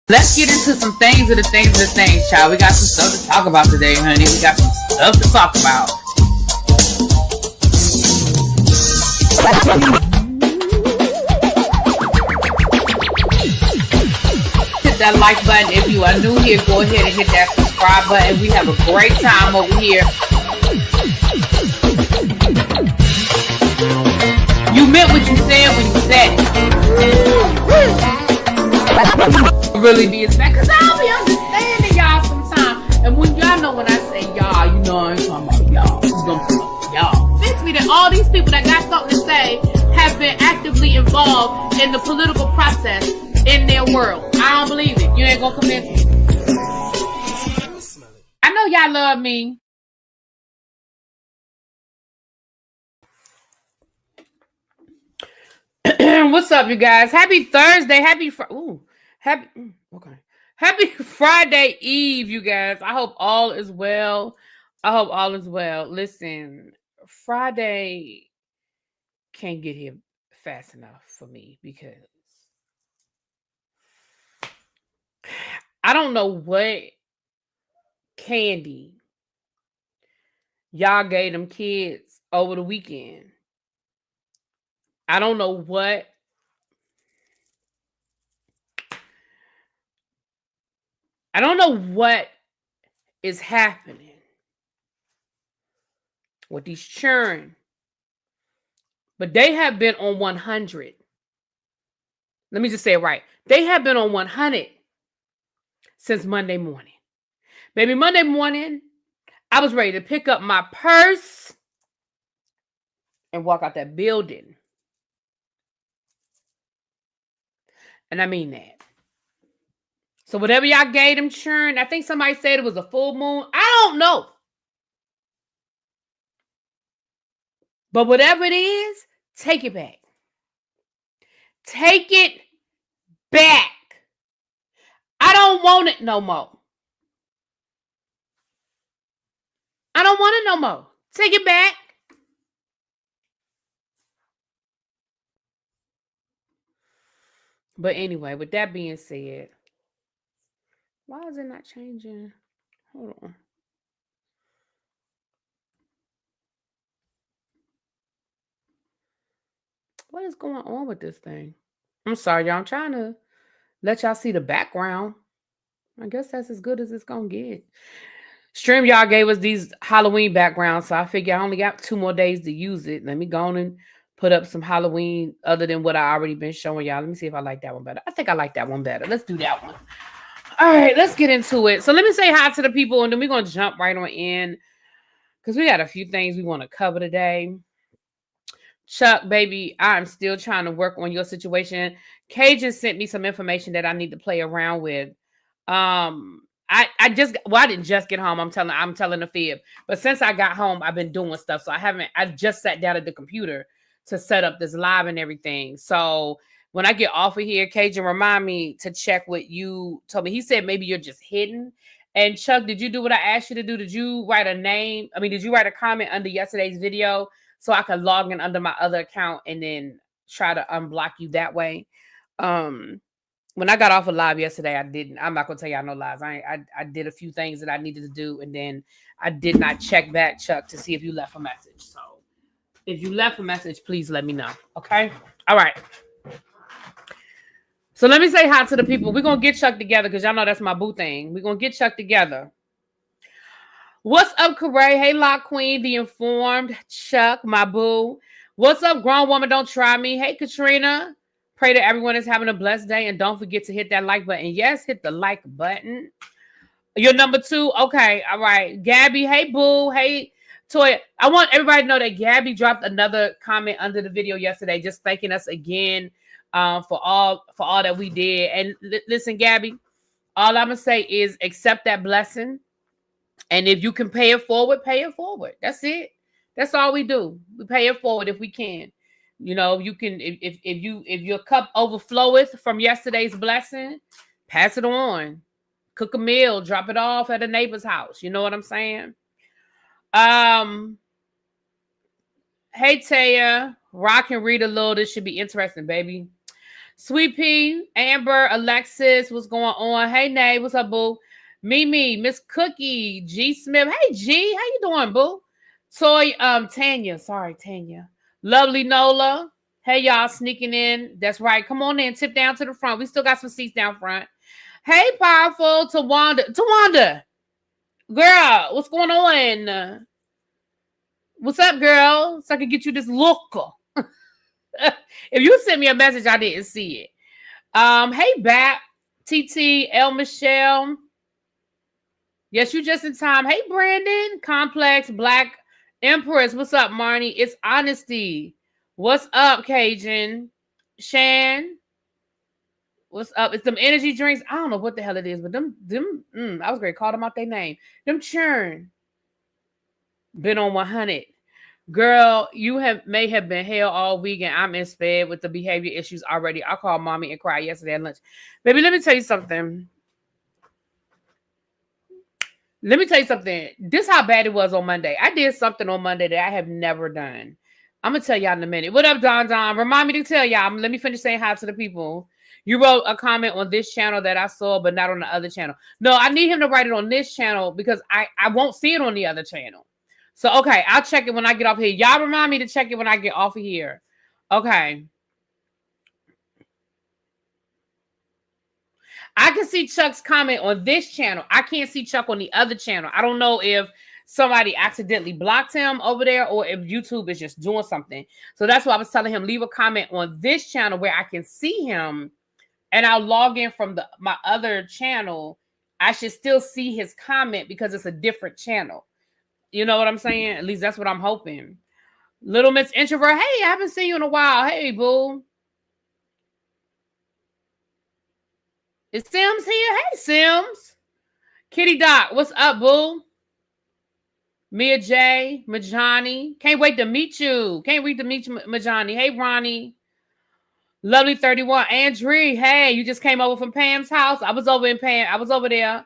Let's get into some things of the things, child. We got some stuff to talk about today, honey. We got some stuff to talk about. Hit that like button if you are new here. Go ahead and hit that subscribe button. We have a great time over here. You meant what you said when you said it. Really be expected, because I'll be understanding y'all sometimes. And when y'all know when I say y'all, you know I ain't talking about y'all. I'm talking about y'all. Basically, that all these people that got something to say have been actively involved in the political process in their world. I don't believe it. You ain't gonna convince me. I know y'all love me. What's up, you guys? Happy Thursday. Happy Friday Eve, you guys. I hope all is well. Listen, Friday can't get here fast enough for me because I don't know what candy y'all gave them kids over the weekend. I don't know what is happening with these children, but they have been on 100. Let me just say it right. They have been on 100 since Monday morning. Baby, Monday morning, I was ready to pick up my purse and walk out that building. And I mean that. So whatever y'all gave them churn, I think somebody said it was a full moon. I don't know. But whatever it is, take it back. Take it back. I don't want it no more. I don't want it no more. Take it back. But anyway, with that being said, why is it not changing? Hold on. What is going on with this thing? I'm sorry, y'all. I'm trying to let y'all see the background. I guess that's as good as it's going to get. StreamYard gave us these Halloween backgrounds, so I figure I only got 2 more days to use it. Let me go on and put up some Halloween other than what I already been showing y'all. Let me see if I like that one better. I think I like that one better. Let's do that one. All right, let's get into it. So let me say hi to the people, and then we're going to jump right on in because we got a few things we want to cover today. Chuck, baby, I'm still trying to work on your situation. Cajun sent me some information that I need to play around with. I didn't just get home. I'm telling a fib. But since I got home, I've been doing stuff. So I just sat down at the computer to set up this live and everything. So when I get off of here, Cajun, remind me to check what you told me. He said maybe you're just hidden. And Chuck, did you do what I asked you to do? Did you write a comment under yesterday's video so I could log in under my other account and then try to unblock you that way? When I got off of live yesterday, I'm not going to tell y'all no lies. I did a few things that I needed to do, and then I did not check back, Chuck, to see if you left a message. So if you left a message, please let me know. Okay? All right. So let me say hi to the people. We're going to get Chuck together because y'all know that's my boo thing. We're going to get Chuck together. What's up, Corey? Hey, Lock Queen, the informed Chuck, my boo. What's up, grown woman? Don't try me. Hey, Katrina. Pray that everyone is having a blessed day. And don't forget to hit that like button. Yes, hit the like button. You're number 2. Okay. All right. Gabby. Hey, boo. Hey, Toya. I want everybody to know that Gabby dropped another comment under the video yesterday, just thanking us again for all that we did. And listen, Gabby, all I'm going to say is accept that blessing. And if you can pay it forward, pay it forward. That's it. That's all we do. We pay it forward if we can. You know, you can, if your cup overfloweth from yesterday's blessing, pass it on. Cook a meal, drop it off at a neighbor's house. You know what I'm saying? Hey, Taya, rock and read a little. This should be interesting, baby. Sweet Pea, Amber, Alexis, what's going on? Hey, Nay, what's up, boo? Mimi, Miss Cookie, G Smith. Hey, G, how you doing, boo? Toy, Tanya. Sorry, Tanya. Lovely Nola. Hey, y'all sneaking in. That's right. Come on in. Tip down to the front. We still got some seats down front. Hey, Powerful. Tawanda. Tawanda. Girl, what's going on? What's up, girl? So I can get you this look. If you send me a message, I didn't see it. Hey, Bap, TT, L Michelle. Yes, you just in time. Hey, Brandon, Complex, Black Empress. What's up, Marnie? It's Honesty. What's up, Cajun? Shan. What's up? It's them energy drinks. I don't know what the hell it is, but I was great. Call them out their name. Them churn. Been on 100. Girl, you may have been hell all week, and I'm in sped with the behavior issues already. I called mommy and cried yesterday at lunch. Baby, let me tell you something. This how bad it was on Monday. I did something on Monday that I have never done. I'm going to tell y'all in a minute. What up, Don Don? Remind me to tell y'all. Let me finish saying hi to the people. You wrote a comment on this channel that I saw, but not on the other channel. No, I need him to write it on this channel because I won't see it on the other channel. So, okay, I'll check it when I get off here. Y'all remind me to check it when I get off of here. Okay. I can see Chuck's comment on this channel. I can't see Chuck on the other channel. I don't know if somebody accidentally blocked him over there or if YouTube is just doing something. So that's why I was telling him, leave a comment on this channel where I can see him and I'll log in from my other channel. I should still see his comment because it's a different channel. You know what I'm saying? At least that's what I'm hoping. Little Miss Introvert. Hey, I haven't seen you in a while. Hey, boo. Is Sims here? Hey, Sims. Kitty Doc, what's up, boo? Mia J, Majani. Can't wait to meet you. Majani. Hey, Ronnie. Lovely 31. Andrea, hey, you just came over from Pam's house. I was over there.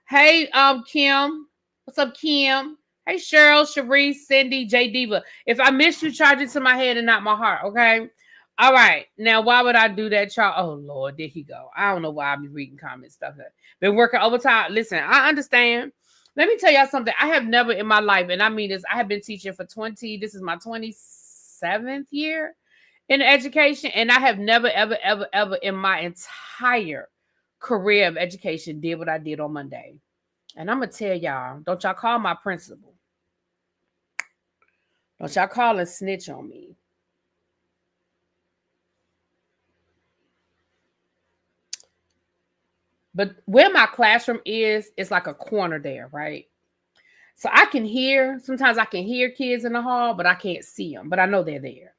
Hey, Kim. What's up, Kim? Hey, Cheryl, Cherise, Cindy, J Diva. If I missed you, charge it to my head and not my heart, okay? All right. Now, why would I do that, y'all? Oh, Lord, there he go. I don't know why I be reading comments, stuff like that. Been working overtime. Listen, I understand. Let me tell y'all something. I have never in my life, and I mean this, I have been teaching for this is my 27th year in education, and I have never, ever, ever, ever in my entire career of education did what I did on Monday. And I'm going to tell y'all, don't y'all call my principal. Don't y'all call and snitch on me. But where my classroom is, it's like a corner there, right? So sometimes I can hear kids in the hall, but I can't see them, but I know they're there.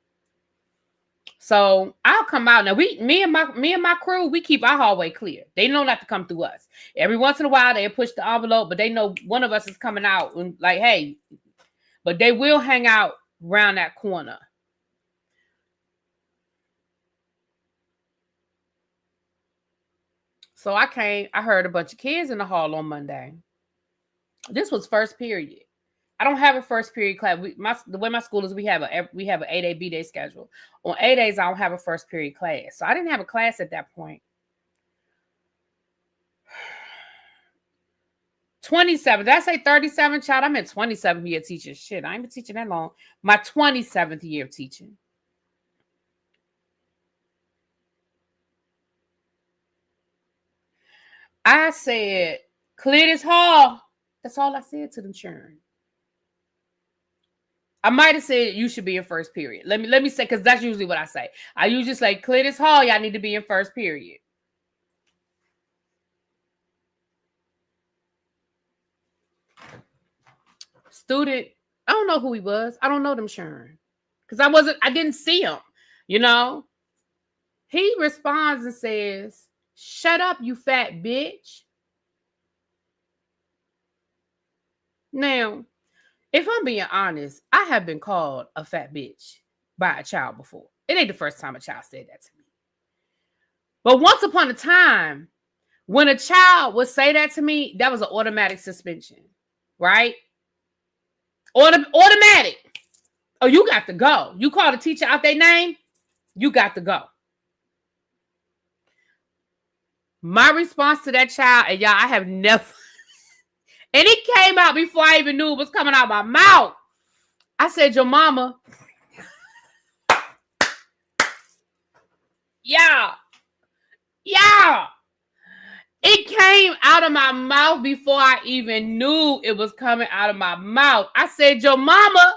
So I'll come out. Now me and my crew, we keep our hallway clear. They know not to come through us. Every once in a while they push the envelope, but they know one of us is coming out and like, hey, but they will hang out around that corner. So I heard a bunch of kids in the hall on Monday. This was first period. I don't have a first period class. The way my school is, we have an A-Day, B-Day schedule. On A-Days, I don't have a first period class. So I didn't have a class at that point. 27. Did I say 37, child? I'm in 27th year teaching. Shit, I ain't been teaching that long. My 27th year of teaching. I said, clear this hall. That's all I said to them, churn. I might have said you should be in first period. Let me say, because that's usually what I say. I usually say, clear this hall. Y'all need to be in first period. Student, I don't know who he was. I don't know them, Sharon. Because I didn't see him, you know. He responds and says, shut up, you fat bitch. Now, if I'm being honest, I have been called a fat bitch by a child before. It ain't the first time a child said that to me. But once upon a time, when a child would say that to me, that was an automatic suspension, right? Automatic. Oh, you got to go. You call the teacher out their name, you got to go. My response to that child, and y'all, I have never, and it came out before I even knew it was coming out my mouth. I said, your mama. Yeah. It came out of my mouth before I even knew it was coming out of my mouth. I said, your mama.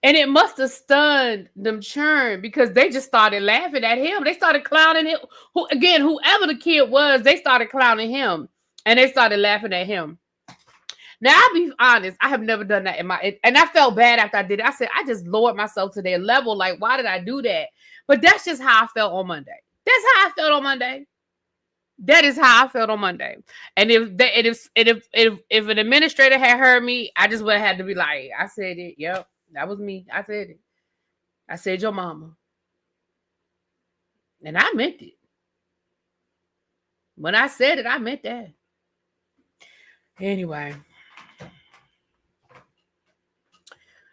And it must have stunned them churn because they just started laughing at him. They started clowning him. Whoever the kid was, they started clowning him. And they started laughing at him. Now, I'll be honest, I have never done that and I felt bad after I did it. I said, I just lowered myself to their level. Like, why did I do that? But that's just how I felt on Monday. That's how I felt on Monday. That is how I felt on Monday. And if an administrator had heard me, I just would have had to be like, I said it. Yep, that was me. I said it. I said your mama. And I meant it. When I said it, I meant that. Anyway.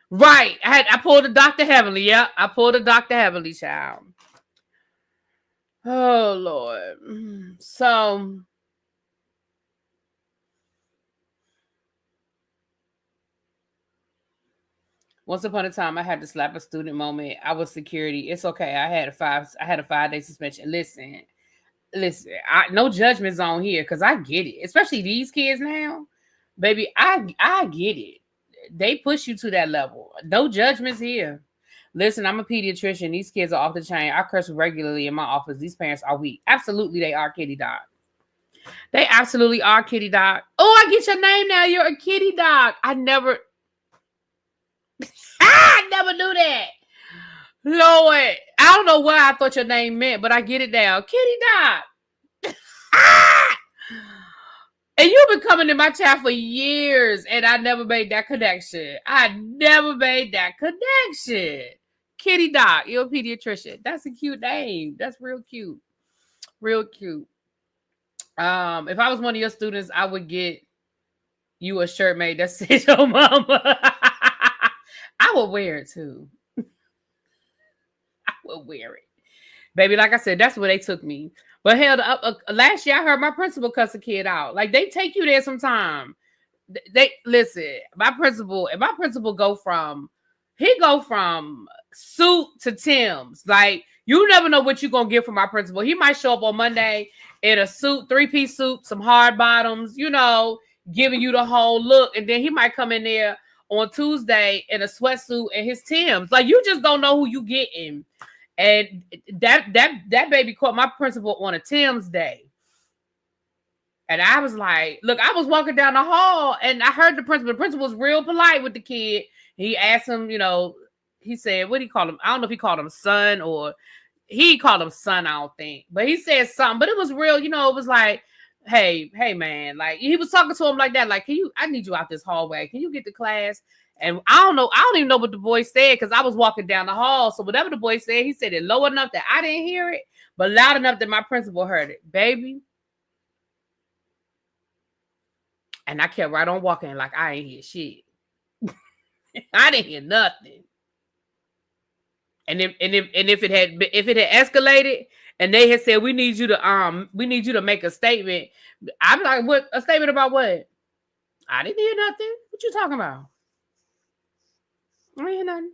Right. I pulled a Dr. Heavenly. Yep. I pulled a Dr. Heavenly, child. Oh, Lord. So, once upon a time, I had to slap a student moment. I was security. It's okay. I had a 5-day suspension. Listen. No judgment zone here because I get it. Especially these kids now. Baby, I get it. They push you to that level. No judgments here. Listen, I'm a pediatrician. These kids are off the chain. I curse regularly in my office. These parents are weak. Absolutely, they are, kitty dog. They absolutely are, kitty dog. Oh, I get your name now. You're a kitty dog. I never knew that. Lord, I don't know what I thought your name meant, but I get it now. Kitty dog. And you've been coming in my chat for years, and I never made that connection. Kitty Doc, you're a pediatrician. That's a cute name. That's real cute. Real cute. If I was one of your students, I would get you a shirt made that says your mama. I would wear it too. I would wear it. Baby, like I said, that's where they took me. But hell, last year I heard my principal cuss a kid out. Like, they take you there sometime. They listen. My principal go from suit to Tim's. Like, you never know what you're gonna get from my principal. He might show up on Monday in a suit, 3-piece suit, some hard bottoms, giving you the whole look, and then he might come in there on Tuesday in a sweatsuit and his Tim's. Like, you just don't know who you getting. And that baby caught my principal on a Tim's day. And I was like, look, I was walking down the hall and I heard the principal. The principal was real polite with the kid. He asked him, he said, what did he call him? I don't know if he called him son or he called him son, I don't think. But he said something, but it was real, it was like, hey, man. Like, he was talking to him like that. Like, I need you out this hallway. Can you get to class? And I don't even know what the boy said because I was walking down the hall. So whatever the boy said, he said it low enough that I didn't hear it, but loud enough that my principal heard it. Baby. And I kept right on walking like I ain't hear shit. I didn't hear nothing. And if it had escalated and they had said we need you to make a statement, I'm like, what? A statement about what? I didn't hear nothing. What you talking about? I didn't hear nothing.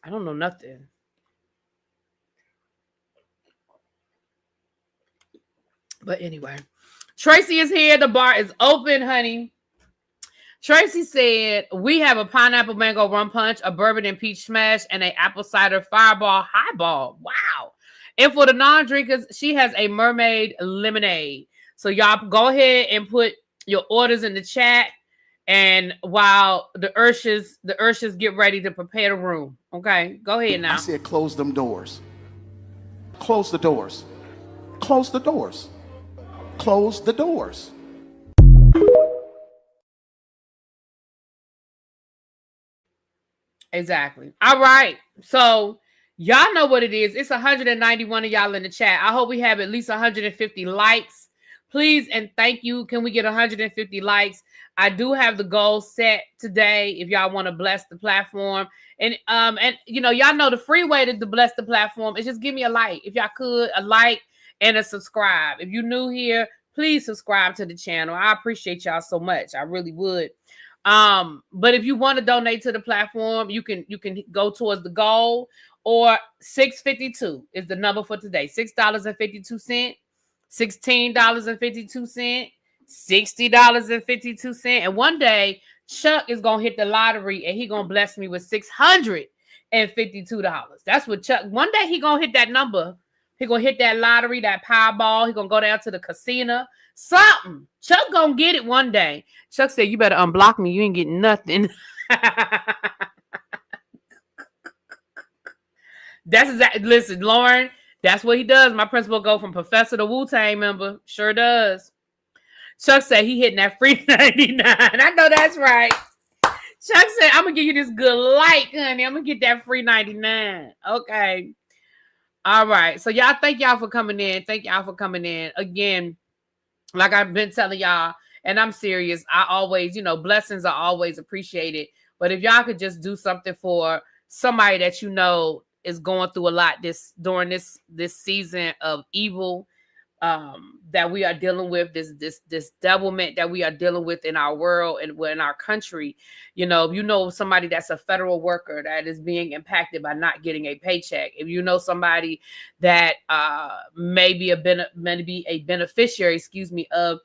I don't know nothing. But anyway, Tracy is here. The bar is open, honey. Tracy said, we have a pineapple mango rum punch, a bourbon and peach smash, and an apple cider fireball highball. Wow. And for the non-drinkers, she has a mermaid lemonade. So y'all go ahead and put your orders in the chat. And while the Urshas get ready to prepare the room. Okay, go ahead now. I said close them doors. Close the doors. Close the doors. Close the doors. Exactly. All right. So y'all know what it is. It's 191 of y'all in the chat. I hope we have at least 150 likes. Please and thank you. Can we get 150 likes? I do have the goal set today. If y'all want to bless the platform, and y'all know the free way to bless the platform is just give me a like. If y'all could, a like and a subscribe. If you're new here, please subscribe to the channel. I appreciate y'all so much. I really would. But if you want to donate to the platform, you can go towards the goal, or 652 is the number for today. $6.52, $16.52, $60.52. And one day Chuck is gonna hit the lottery and he gonna bless me with $652. That's what Chuck, one day he gonna hit that number. He gonna hit that lottery, that Powerball. He gonna go down to the casino. Something. Chuck gonna get it one day. Chuck said, "You better unblock me. You ain't getting nothing." That's exactly. Listen, Lauren. That's what he does. My principal go from professor to Wu-Tang member. Sure does. Chuck said he hitting that free 99. I know that's right. Chuck said, "I'm gonna give you this good light, honey. I'm gonna get that free 99." Okay. All right. So y'all, thank y'all for coming in. Thank y'all for coming in. Again, like I've been telling y'all, and I'm serious, I always, blessings are always appreciated. But if y'all could just do something for somebody that you know is going through a lot during this season of evil that we are dealing with, this devilment that we are dealing with in our world and in our country. If somebody that's a federal worker that is being impacted by not getting a paycheck, if you know somebody that may be a beneficiary, of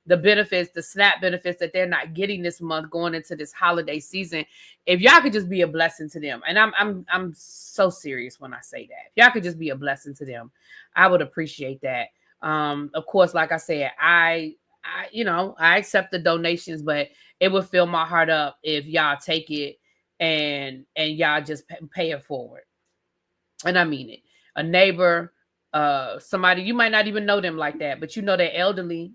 the benefits, the SNAP benefits that they're not getting this month going into this holiday season, if y'all could just be a blessing to them, and I'm so serious when I say that, if y'all could just be a blessing to them, I would appreciate that. Of course, like I said, I accept the donations, but it would fill my heart up if y'all take it and y'all just pay it forward. And I mean it. A neighbor, somebody, you might not even know them like that, but they're elderly.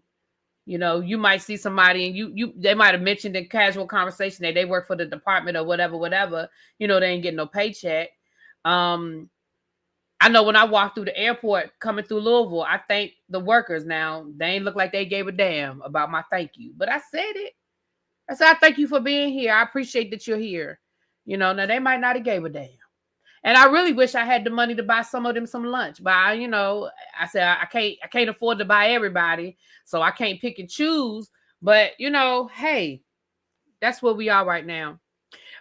You might see somebody and they might have mentioned in casual conversation that they work for the department or whatever. They ain't getting no paycheck. I know when I walked through the airport coming through Louisville, I thank the workers. Now, they ain't look like they gave a damn about my thank you, but I said it. I said, I thank you for being here. I appreciate that you're here. Now they might not have gave a damn. And I really wish I had the money to buy some of them some lunch. But I said I can't afford to buy everybody, so I can't pick and choose. But hey, that's where we are right now.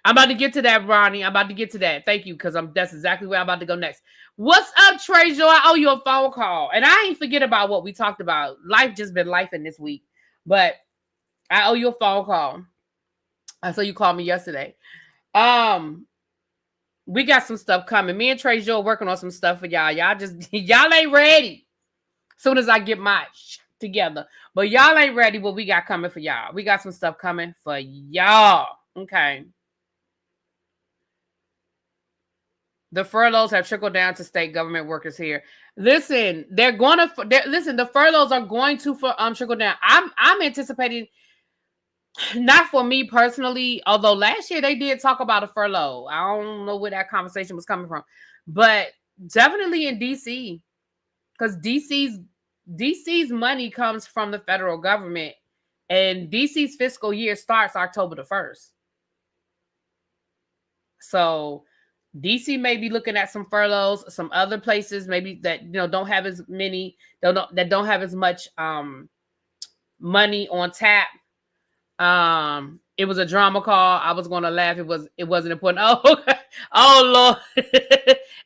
I'm about to get to that, Ronnie. I'm about to get to that. Thank you, because that's exactly where I'm about to go next. What's up, Trey Joy? I owe you a phone call. And I ain't forget about what we talked about. Life just been lifing this week. But I owe you a phone call. I saw you called me yesterday. We got some stuff coming. Me and Trey Joy working on some stuff for y'all. Y'all ain't ready. As soon as I get my together. But y'all ain't ready what we got coming for y'all. We got some stuff coming for y'all. Okay. The furloughs have trickled down to state government workers here. Listen, the furloughs are going to trickle down. I'm anticipating, not for me personally, although last year they did talk about a furlough. I don't know where that conversation was coming from, but definitely in DC, because DC's money comes from the federal government, and DC's fiscal year starts October the 1st. So DC may be looking at some furloughs. Some other places maybe that don't have as many, that don't have as much money on tap. It was a drama call. I was going to laugh. It wasn't important. Oh Lord.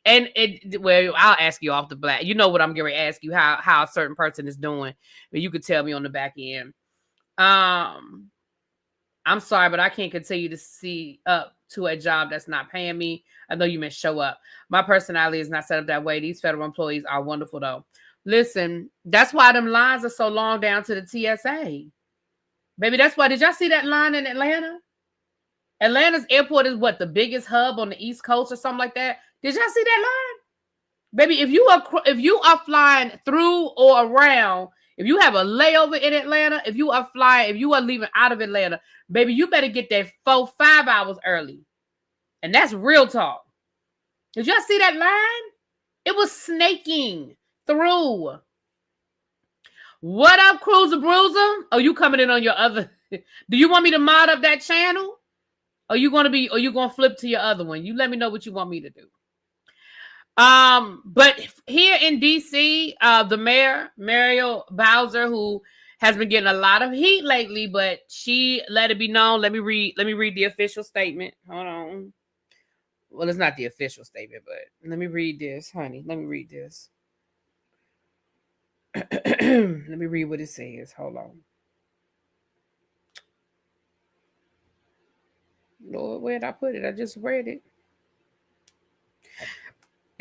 And I'll ask you off the black. You know what I'm going to ask you, how a certain person is doing. But you could tell me on the back end. I'm sorry, but I can't continue to see up to a job that's not paying me. I know you meant show up. My personality is not set up that way. These federal employees are wonderful, though. Listen, that's why them lines are so long down to the TSA. Baby, that's why. Did y'all see that line in Atlanta? Atlanta's airport is what, the biggest hub on the East Coast or something like that? Did y'all see that line? Baby, if you are flying through or around, if you have a layover in Atlanta, if you are leaving out of Atlanta, baby, you better get there 4-5 hours early. And that's real talk. Did y'all see that line? It was snaking through. What up, Cruiser Bruiser? Oh, you coming in on your other? Do you want me to mod up that channel? Or you gonna flip to your other one? You let me know what you want me to do. But here in DC, the mayor, Muriel Bowser, who has been getting a lot of heat lately, but she let it be known. Let me read the official statement. Hold on. Well, it's not the official statement, but let me read this, honey. Let me read this. Let me read what it says. Hold on. Lord, where did I put it? I just read it.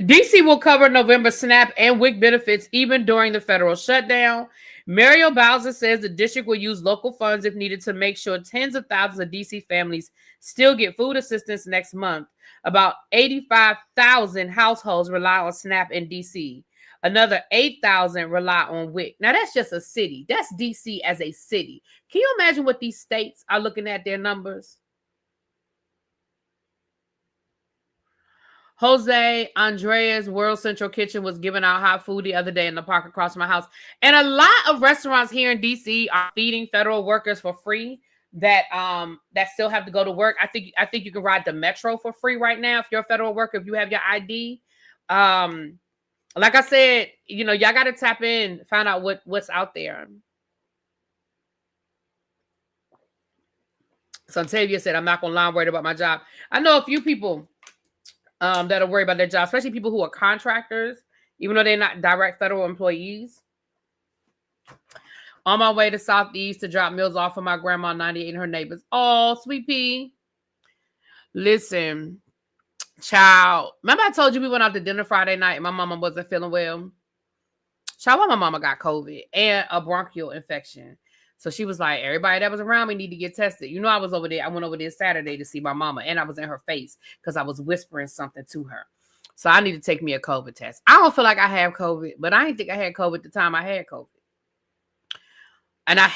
DC will cover November SNAP and WIC benefits even during the federal shutdown. Muriel Bowser says the district will use local funds if needed to make sure tens of thousands of DC families still get food assistance next month. About 85,000 households rely on SNAP in DC. Another 8,000 rely on WIC. Now, that's just a city. That's DC as a city. Can you imagine what these states are looking at their numbers? Jose Andrea's World Central Kitchen was giving out hot food the other day in the park across my house. And a lot of restaurants here in DC are feeding federal workers for free that still have to go to work. I think you can ride the metro for free right now if you're a federal worker, if you have your ID. Like I said, y'all got to tap in, find out what's out there. Santavia said, I'm not going to lie, I'm worried about my job. I know a few people that are worried about their job, especially people who are contractors, even though they're not direct federal employees. On my way to Southeast to drop meals off for my grandma, 98, and her neighbors. Oh, sweet pea. Listen, child. Remember I told you we went out to dinner Friday night and my mama wasn't feeling well? Child, my mama got COVID and a bronchial infection. So she was like, everybody that was around me need to get tested. I was over there. I went over there Saturday to see my mama, and I was in her face because I was whispering something to her. So I need to take me a COVID test. I don't feel like I have COVID, but I didn't think I had COVID the time I had COVID. And I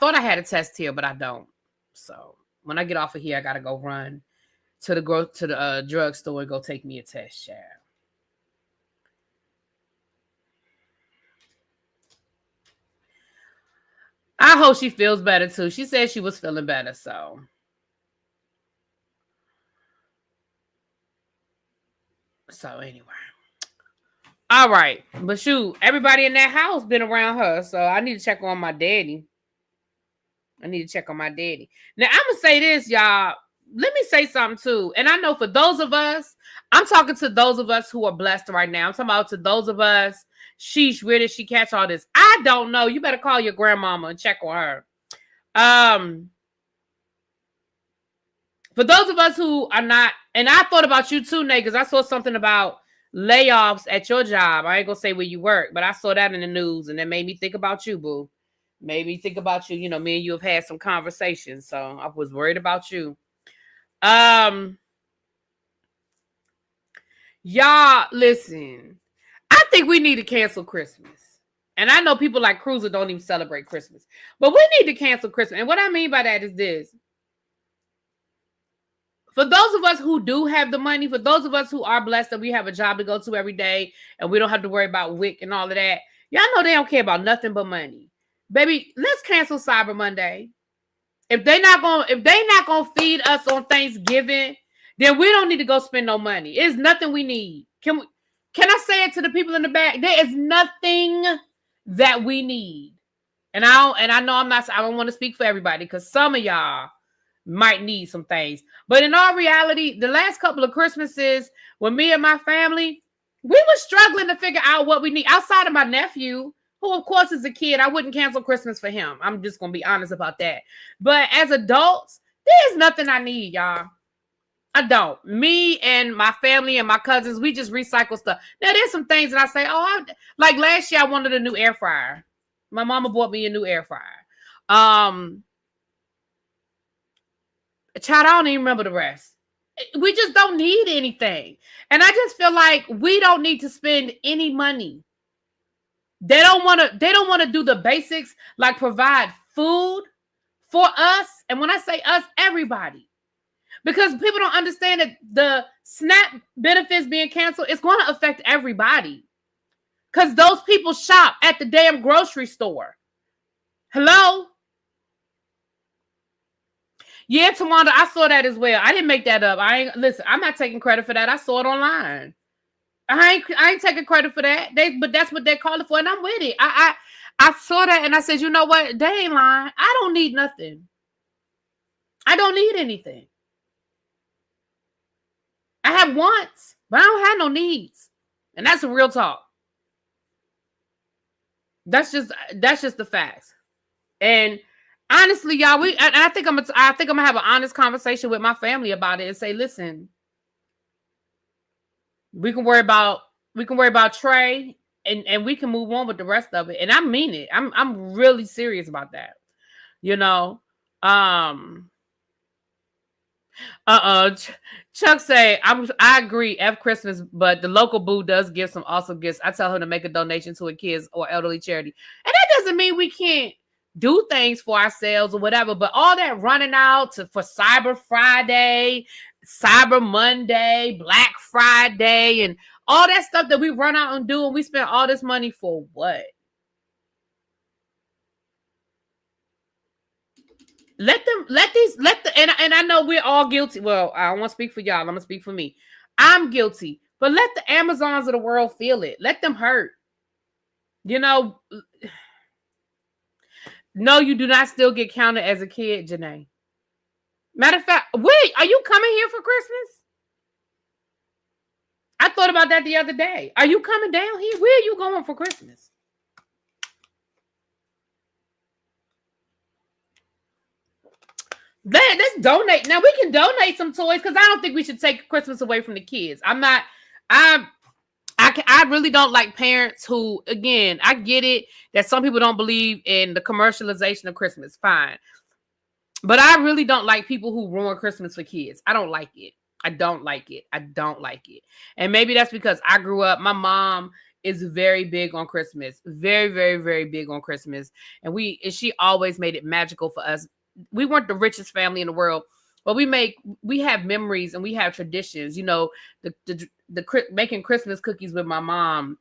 thought I had a test here, but I don't. So when I get off of here, I got to go run to the drugstore and go take me a test, child. I hope she feels better too. She said she was feeling better, so. So anyway. All right. But shoot, everybody in that house been around her, so I need to check on my daddy. Now, I'm going to say this, y'all. Let me say something too. And I know for those of us, I'm talking to those of us who are blessed right now. I'm talking about to those of us, sheesh, where did she catch all this? I don't know. You better call your grandmama and check on her. For those of us who are not, and I thought about you too, Nate, because I saw something about layoffs at your job. I ain't gonna say where you work, but I saw that in the news, and it made me think about you, boo. Made me think about you. Me and you have had some conversations, so I was worried about you. Y'all, listen. I think we need to cancel Christmas. And I know people like Cruiser don't even celebrate Christmas. But we need to cancel Christmas. And what I mean by that is this. For those of us who do have the money, for those of us who are blessed that we have a job to go to every day and we don't have to worry about WIC and all of that, y'all know they don't care about nothing but money. Baby, let's cancel Cyber Monday. If they not gonna feed us on Thanksgiving, then we don't need to go spend no money. It's nothing we need. Can I say it to the people in the back? There is nothing that we need. And I know I don't want to speak for everybody because some of y'all might need some things. But in all reality, the last couple of Christmases, when me and my family, we were struggling to figure out what we need. Outside of my nephew, who of course is a kid, I wouldn't cancel Christmas for him. I'm just going to be honest about that. But as adults, there's nothing I need, y'all. I don't. Me and my family and my cousins, we just recycle stuff. Now, there's some things that I say, like last year, I wanted a new air fryer. My mama bought me a new air fryer. Child, I don't even remember the rest. We just don't need anything. And I just feel like we don't need to spend any money. They don't want to do the basics, like provide food for us. And when I say us, everybody. Because people don't understand that the SNAP benefits being canceled is going to affect everybody. Because those people shop at the damn grocery store. Hello? Yeah, Tawanda, I saw that as well. I didn't make that up. Listen, I'm not taking credit for that. I saw it online. I ain't taking credit for that. But that's what they call it for, and I'm with it. I saw that and I said, you know what? They ain't lying. I don't need nothing. I don't need anything. I have wants, but I don't have no needs. And that's a real talk. That's just the facts. And honestly, y'all, I think I'm gonna have an honest conversation with my family about it and say, listen, we can worry about Trey and we can move on with the rest of it. And I mean it. I'm really serious about that. You know, Chuck say I agree. F Christmas, but the local boo does give some awesome gifts. I tell her to make a donation to a kids or elderly charity, and that doesn't mean we can't do things for ourselves or whatever. But all that running out for Cyber Friday, Cyber Monday, Black Friday, and all that stuff that we run out and do, and we spend all this money for what? And I know we're all guilty. Well, I don't want to speak for y'all. I'm gonna speak for me. I'm guilty, but let the Amazons of the world feel it. Let them hurt. You know, no, you do not still get counted as a kid, Janae. Matter of fact, wait, are you coming here for Christmas? I thought about that the other day. Are you coming down here? Where are you going for Christmas? Let's donate. Now we can donate some toys because I don't think we should take Christmas away from the kids. I really don't like parents who, again, I get it that some people don't believe in the commercialization of Christmas. Fine. But I really don't like people who ruin Christmas for kids. I don't like it. I don't like it. I don't like it. And maybe that's because I grew up, my mom is very big on Christmas. Very, very, very big on Christmas. And she always made it magical for us. We weren't the richest family in the world, but we have memories and we have traditions. You know, the making Christmas cookies with my mom,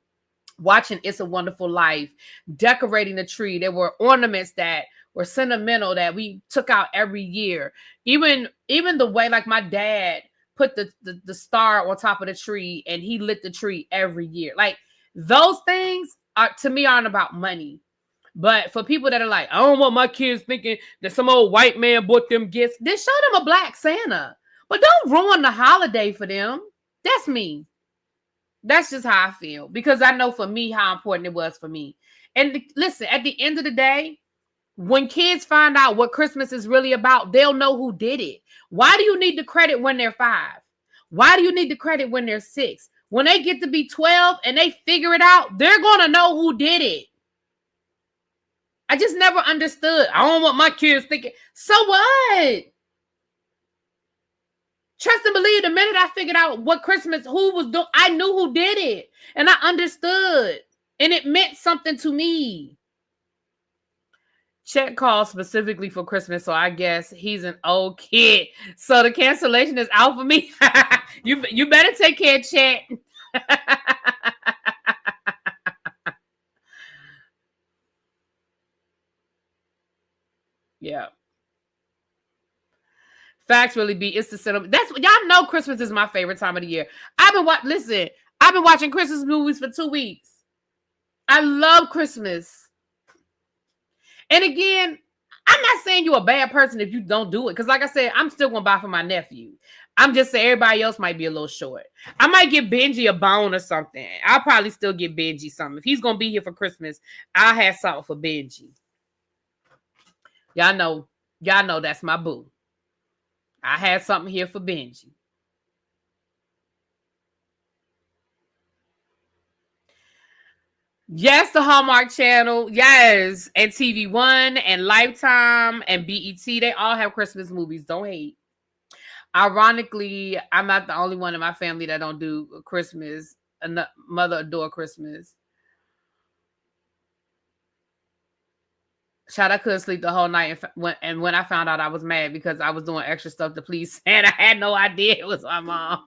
watching It's a Wonderful Life, decorating the tree. There were ornaments that were sentimental that we took out every year. Even the way, like, my dad put the star on top of the tree and he lit the tree every year. Like, those things to me aren't about money. But for people that are like, I don't want my kids thinking that some old white man bought them gifts, then show them a black Santa. But don't ruin the holiday for them. That's me. That's just how I feel. Because I know for me how important it was for me. And listen, at the end of the day, when kids find out what Christmas is really about, they'll know who did it. Why do you need the credit when they're 5? Why do you need the credit when they're 6? When they get to be 12 and they figure it out, they're going to know who did it. I just never understood. I don't want my kids thinking, so what? Trust and believe, the minute I figured out what Christmas, who was doing, I knew who did it. And I understood. And it meant something to me. Chet called specifically for Christmas, so I guess he's an old kid. So the cancellation is out for me. You better take care, Chet. Yeah. Facts really be. It's the cinema. That's what y'all know. Christmas is my favorite time of the year. I've been watching Christmas movies for 2 weeks. I love Christmas. And again, I'm not saying you're a bad person if you don't do it. Because like I said, I'm still going to buy for my nephew. I'm just saying everybody else might be a little short. I might get Benji a bone or something. I'll probably still get Benji something. If he's going to be here for Christmas, I'll have something for Benji. Y'all know that's my boo. I had something here for Benji. Yes, the Hallmark Channel. Yes. And TV One and Lifetime and BET. They all have Christmas movies. Don't hate. Ironically, I'm not the only one in my family that don't do Christmas. Mother adore Christmas. Child, I couldn't sleep the whole night. And when I found out, I was mad because I was doing extra stuff to please Santa. I had no idea it was my mom.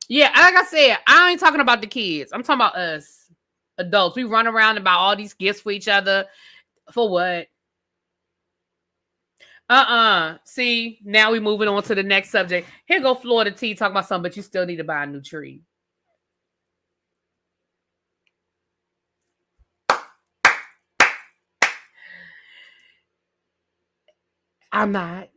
Yeah, like I said, I ain't talking about the kids. I'm talking about us. adults. We run around about all these gifts for each other. For what? See, now we moving on to the next subject. Here go Florida T talking about something, but you still need to buy a new tree. I'm not.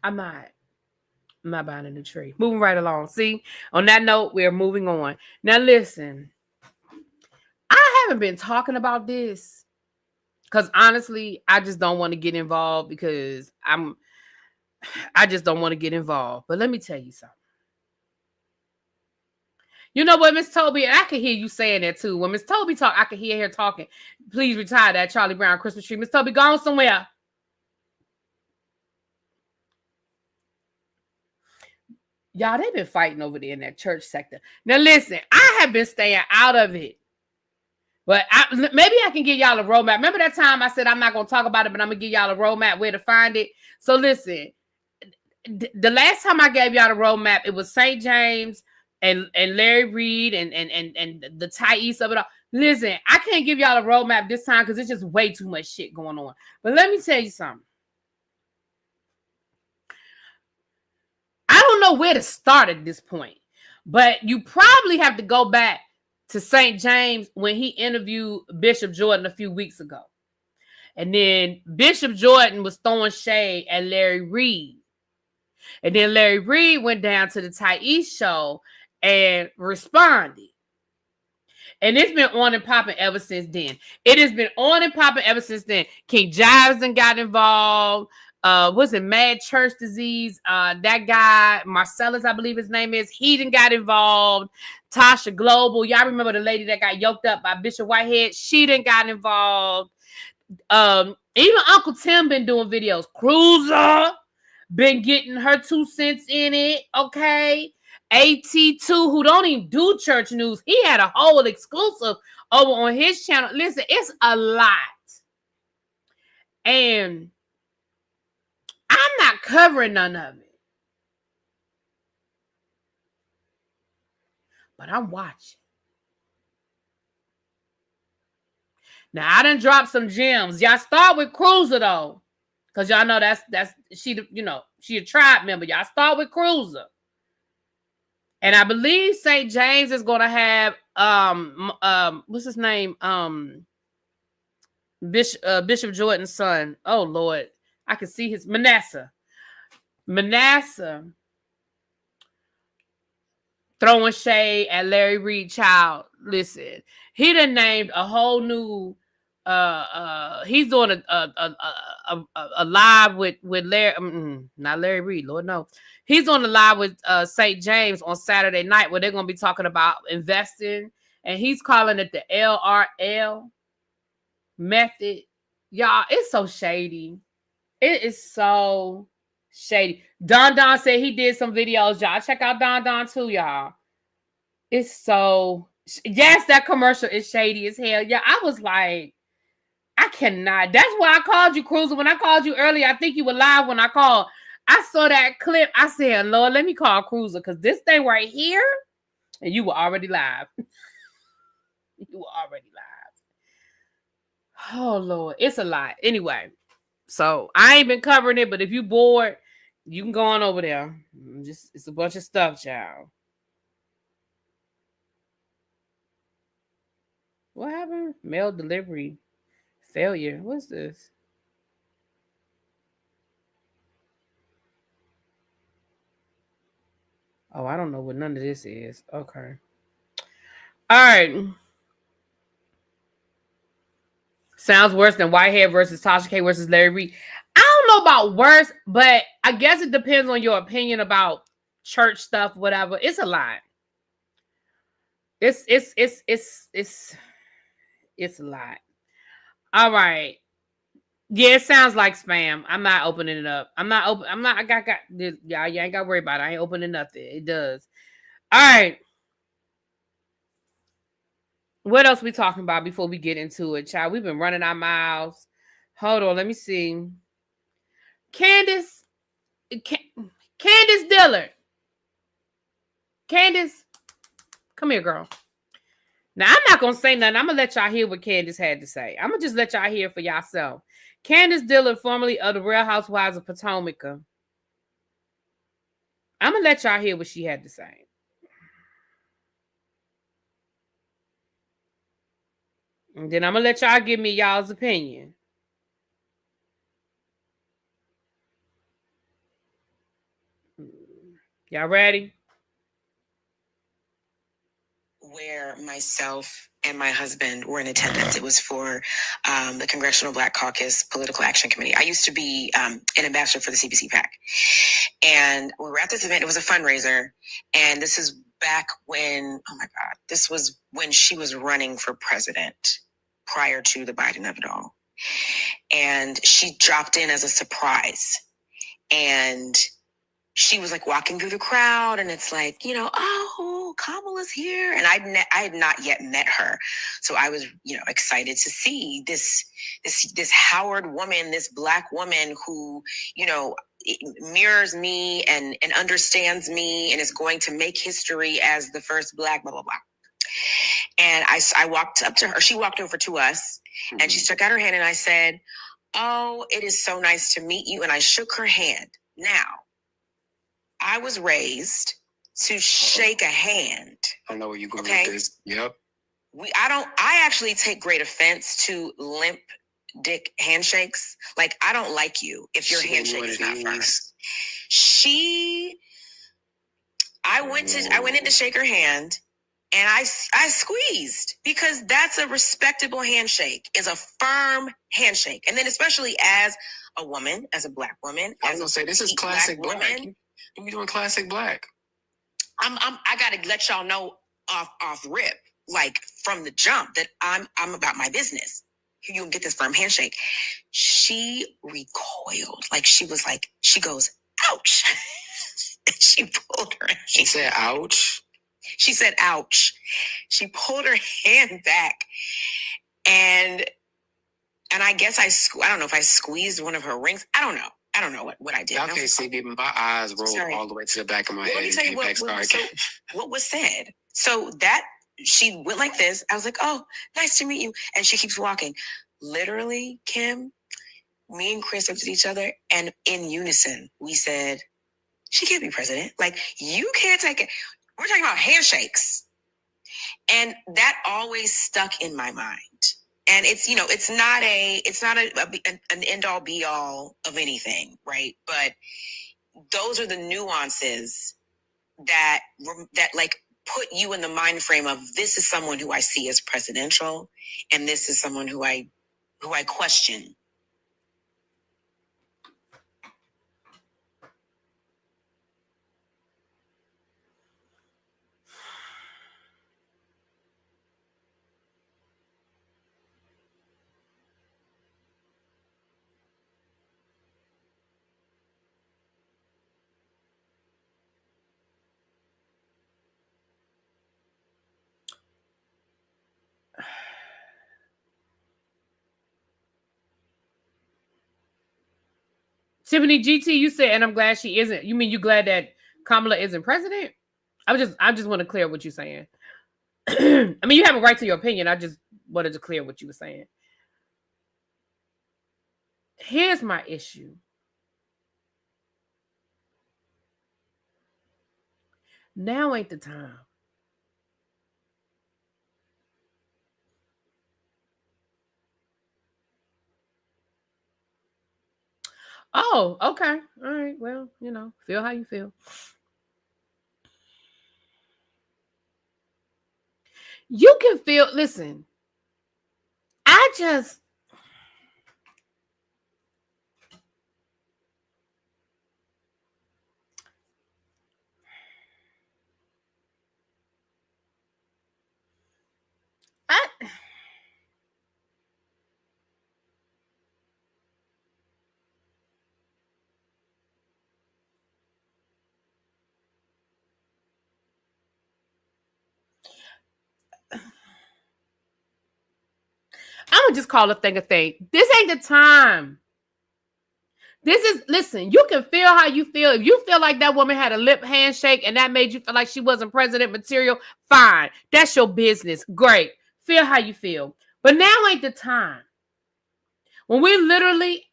I'm not buying a new tree. Moving right along. See, on that note, we're moving on. Now, listen, I haven't been talking about this because honestly, I just don't want to get involved because I just don't want to get involved. But let me tell you something. You know what, Miss Toby, and I can hear you saying that too. When Miss Toby talk, I can hear her talking. Please retire that Charlie Brown Christmas tree. Miss Toby, gone somewhere. Y'all, they've been fighting over there in that church sector. Now, listen, I have been staying out of it. But maybe I can give y'all a roadmap. Remember that time I said I'm not going to talk about it, but I'm going to give y'all a roadmap where to find it? So, listen, the last time I gave y'all the roadmap, it was St. James and Larry Reed and the Twixt of it all. Listen, I can't give y'all a roadmap this time because it's just way too much shit going on. But let me tell you something. I don't know where to start at this point, but you probably have to go back to St. James when he interviewed Bishop Jordan a few weeks ago. And then Bishop Jordan was throwing shade at Larry Reed. And then Larry Reed went down to the Twixt show and responded. And it's been on and popping ever since then. It has been on and popping ever since then. King Jives done got involved. Was it Mad Church Disease? That guy, Marcellus, I believe his name is, he done got involved. Tasha Global, y'all remember the lady that got yoked up by Bishop Whitehead? She done got involved. Even Uncle Tim been doing videos. Cruiser been getting her 2 cents in it, okay? AT2, who don't even do church news, he had a whole exclusive over on his channel. Listen, it's a lot. And I'm not covering none of it. But I'm watching. Now, I done dropped some gems. Y'all start with Cruiser, though. Because y'all know that's she, you know, she a tribe member. Y'all start with Cruiser. And I believe St. James is gonna have what's his name? Bishop Jordan's son. Oh Lord. I can see his Manasseh throwing shade at Larry Reed. Child, listen, he done named a whole new he's doing a live with Larry, not Larry Reed, Lord no. He's on the live with St. James on Saturday night where they're gonna be talking about investing, and he's calling it the LRL method. Y'all, it's so shady. It is so shady. Don said he did some videos. Y'all check out Don too, y'all. It's so, yes, that commercial is shady as hell. Yeah, I was like, I cannot. That's why I called you, Cruiser. When I called you earlier, I think you were live when I called. I saw that clip. I said, Lord, let me call Cruiser because this thing right here, and you were already live. You were already live. Oh, Lord. It's a lot. Anyway, so I ain't been covering it, but if you bored, you can go on over there. It's a bunch of stuff, child. What happened? Mail delivery failure. What's this? Oh, I don't know what none of this is. Okay. All right. Sounds worse than Whitehead versus Tasha K versus Larry Reed. I don't know about worse, but I guess it depends on your opinion about church stuff, whatever. It's a lot. It's a lot. All right. Yeah, it sounds like spam. I'm not opening it up. I got y'all, you ain't got to worry about it. I ain't opening nothing. It does. All right. What else we talking about before we get into it, child? We've been running our mouths. Hold on, let me see. Candace Candace Dillard. Candace, come here, girl. Now, I'm not going to say nothing. I'm going to let y'all hear what Candace had to say. I'm going to just let y'all hear for yourself. Candace Dillard, formerly of the Real Housewives of Potomac. I'm going to let y'all hear what she had to say. And then I'm going to let y'all give me y'all's opinion. Y'all ready? Where myself and my husband were in attendance. It was for the Congressional Black Caucus Political Action Committee. I used to be an ambassador for the CBC PAC. And we were at this event. It was a fundraiser. And this is back when, oh my God, this was when she was running for president prior to the Biden of it all. And she dropped in as a surprise. And she was like walking through the crowd, and it's like, oh, Kamala's here. And I had not yet met her. So I was, excited to see this Howard woman, this Black woman who, mirrors me and understands me and is going to make history as the first Black, blah, blah, blah. And I walked up to her. She walked over to us, and she stuck out her hand, and I said, oh, it is so nice to meet you. And I shook her hand. Now, I was raised to shake a hand. I know where you're going with this. Yep. I actually take great offense to limp dick handshakes. Like, I don't like you if your handshake is not firm. I went in to shake her hand, and I squeezed, because that's a respectable handshake, is a firm handshake. And then especially as a woman, as a Black woman. I was going to say, this is classic Black. You doing classic Black. I gotta let y'all know off rip, like from the jump, that I'm about my business. You can get this firm handshake. She recoiled. She goes, ouch. She pulled her hand. She said, ouch. She said, ouch. She pulled her hand back. And I guess I don't know if I squeezed one of her rings. I don't know what I did. Y'all can't see me, but my eyes rolled all the way to the back of my head. Let me tell you what was said. So that she went like this. I was like, oh, nice to meet you. And she keeps walking. Literally, Kim, me and Chris looked at each other, and in unison, we said, she can't be president. Like, you can't take it. We're talking about handshakes. And that always stuck in my mind. And it's, it's not an end all be all of anything, right? But those are the nuances that put you in the mind frame of, this is someone who I see as presidential, and this is someone who I question. Tiffany GT, you said, and I'm glad she isn't. You mean you glad that Kamala isn't president? I just want to clear what you're saying. I mean, you have a right to your opinion. I just wanted to clear what you were saying. Here's my issue. Now ain't the time. Oh, okay. All right. Well, feel how you feel. You can feel, listen, I'm gonna just call a thing a thing. This ain't the time Listen, you can feel how you feel. If you feel like that woman had a lip handshake and that made you feel like she wasn't president material, fine. That's your business. Great. Feel how you feel. But now ain't the time. When we literally,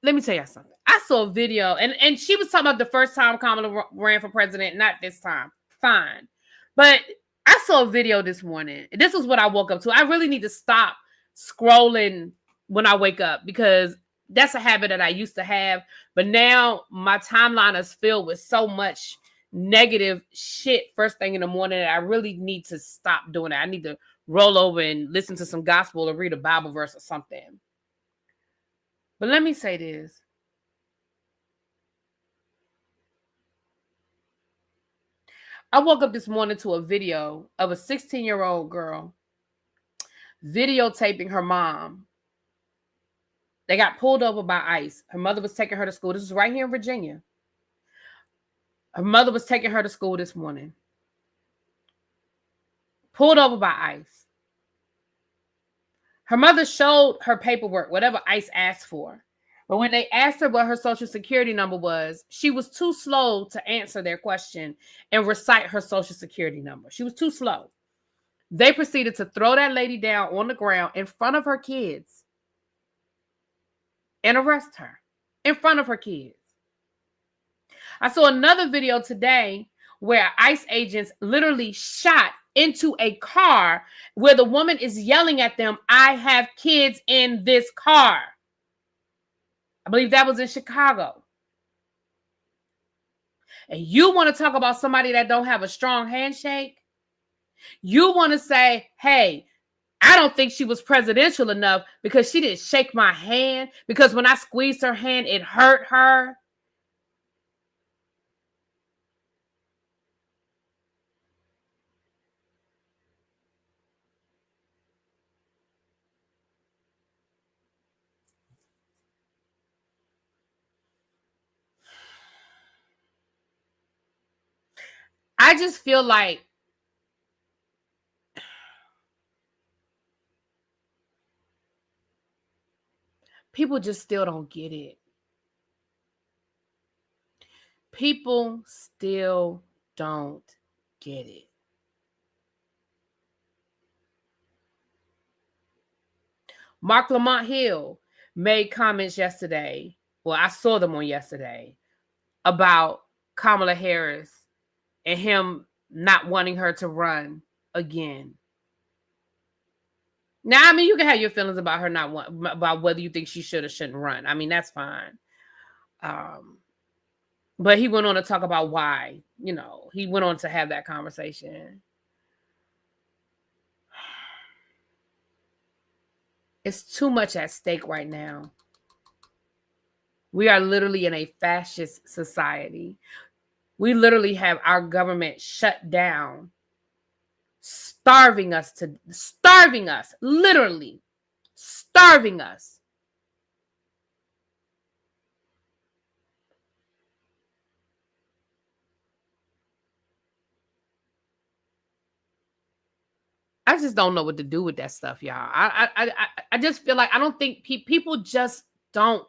let me tell you something. I saw a video, and she was talking about the first time Kamala ran for president, not this time. Fine. But I saw a video this morning. This is what I woke up to. I really need to stop scrolling when I wake up because that's a habit that I used to have. But now my timeline is filled with so much negative shit first thing in the morning that I really need to stop doing that. I need to roll over and listen to some gospel or read a Bible verse or something. But let me say this. I woke up this morning to a video of a 16-year-old girl videotaping her mom. They got pulled over by ICE. Her mother was taking her to school. This is right here in Virginia. Her mother was taking her to school this morning. Pulled over by ICE. Her mother showed her paperwork, whatever ICE asked for. But when they asked her what her social security number was, she was too slow to answer their question and recite her social security number. She was too slow. They proceeded to throw that lady down on the ground in front of her kids and arrest her in front of her kids. I saw another video today where ICE agents literally shot into a car where the woman is yelling at them, "I have kids in this car." I believe that was in Chicago. And you want to talk about somebody that don't have a strong handshake? You want to say, hey, I don't think she was presidential enough because she didn't shake my hand, because when I squeezed her hand, it hurt her. I just feel like people just still don't get it. People still don't get it. Mark Lamont Hill made comments yesterday. Well, I saw them on yesterday about Kamala Harris and him not wanting her to run again. Now, I mean, you can have your feelings about her about whether you think she should or shouldn't run. I mean, that's fine. But he went on to talk about why. You know, he went on to have that conversation. It's too much at stake right now. We are literally in a fascist society. We literally have our government shut down, starving us, literally starving us. I just don't know what to do with that stuff, y'all. I just feel like I don't think people just don't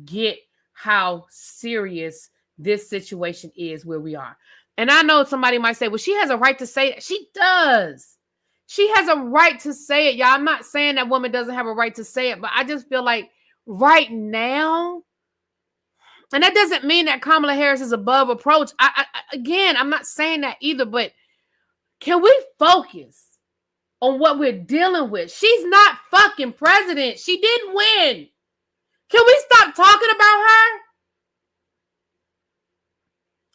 get how serious this situation is where we are. And I know somebody might say, well, she has a right to say it. She does. She has a right to say it, y'all. I'm not saying that woman doesn't have a right to say it, but I just feel like right now, and that doesn't mean that Kamala Harris is above approach. Again, I'm not saying that either, but can we focus on what we're dealing with? She's not fucking president. She didn't win. Can we stop talking about her?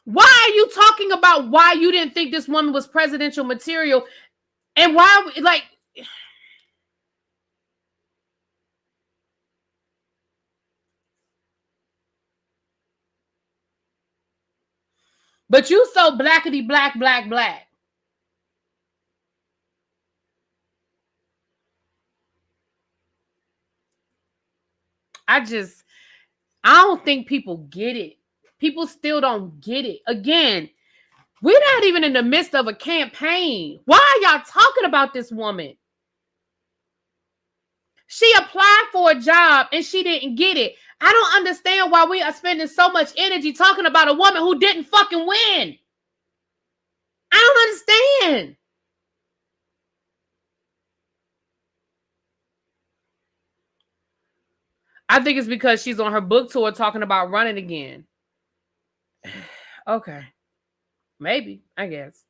Why are you talking about why you didn't think this woman was presidential material? And why, like, but you so blackity black, black, black. I don't think people get it. People still don't get it. Again, we're not even in the midst of a campaign. Why are y'all talking about this woman? She applied for a job and she didn't get it. I don't understand why we are spending so much energy talking about a woman who didn't fucking win. I don't understand. I think it's because she's on her book tour talking about running again. Okay. Maybe, I guess.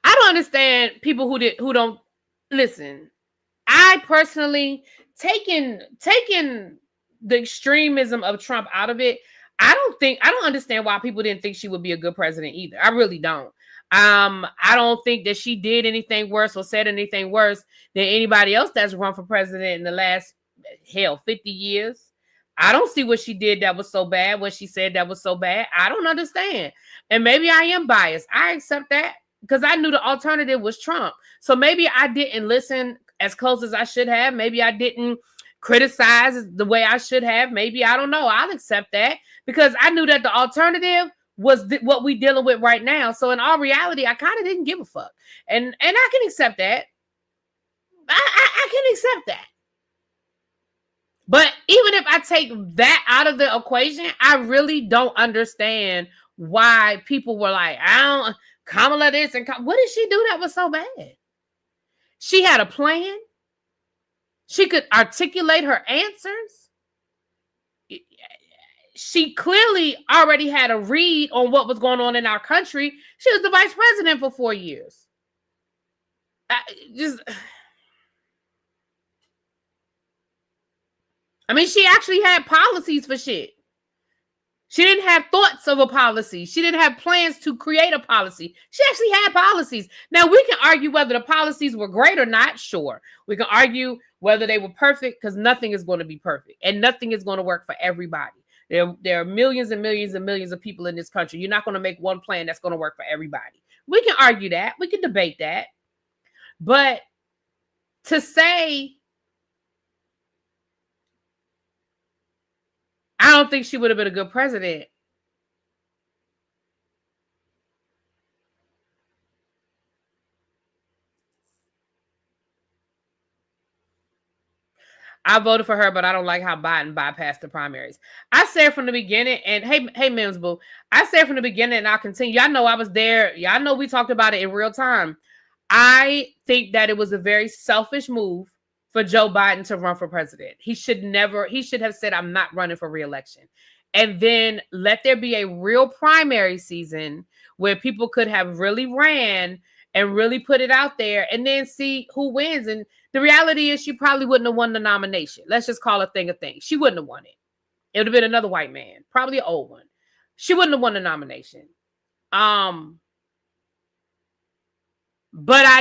I don't understand people who don't listen. I personally taking the extremism of Trump out of it. I don't understand why people didn't think she would be a good president either. I really don't. I don't think that she did anything worse or said anything worse than anybody else that's run for president in the last 50 years. I don't see what she did that was so bad, what she said that was so bad. I don't understand. And maybe I am biased. I accept that because I knew the alternative was Trump. So maybe I didn't listen as close as I should have. Maybe I didn't criticize the way I should have. Maybe, I don't know. I'll accept that because I knew that the alternative was what we dealing with right now. So in all reality, I kind of didn't give a fuck. And I can accept that. I can accept that. But even if I take that out of the equation, I really don't understand why people were like, Kamala this and what did she do that was so bad? She had a plan. She could articulate her answers. She clearly already had a read on what was going on in our country. She was the vice president for 4 years. She actually had policies for shit. She didn't have thoughts of a policy. She didn't have plans to create a policy. She actually had policies. Now, we can argue whether the policies were great or not. Sure. We can argue whether they were perfect because nothing is going to be perfect and nothing is going to work for everybody. There are millions and millions and millions of people in this country. You're not going to make one plan that's going to work for everybody. We can argue that. We can debate that. But to say, I don't think she would have been a good president. I voted for her, but I don't like how Biden bypassed the primaries. I said from the beginning, and hey, Mims Boo, I said from the beginning, and I'll continue. Y'all know I was there. Y'all know we talked about it in real time. I think that it was a very selfish move for Joe Biden to run for president. He should have said, I'm not running for re-election. And then let there be a real primary season where people could have really ran and really put it out there and then see who wins. And the reality is she probably wouldn't have won the nomination. Let's just call a thing a thing. She wouldn't have won it. It would have been another white man, probably an old one. She wouldn't have won the nomination. But I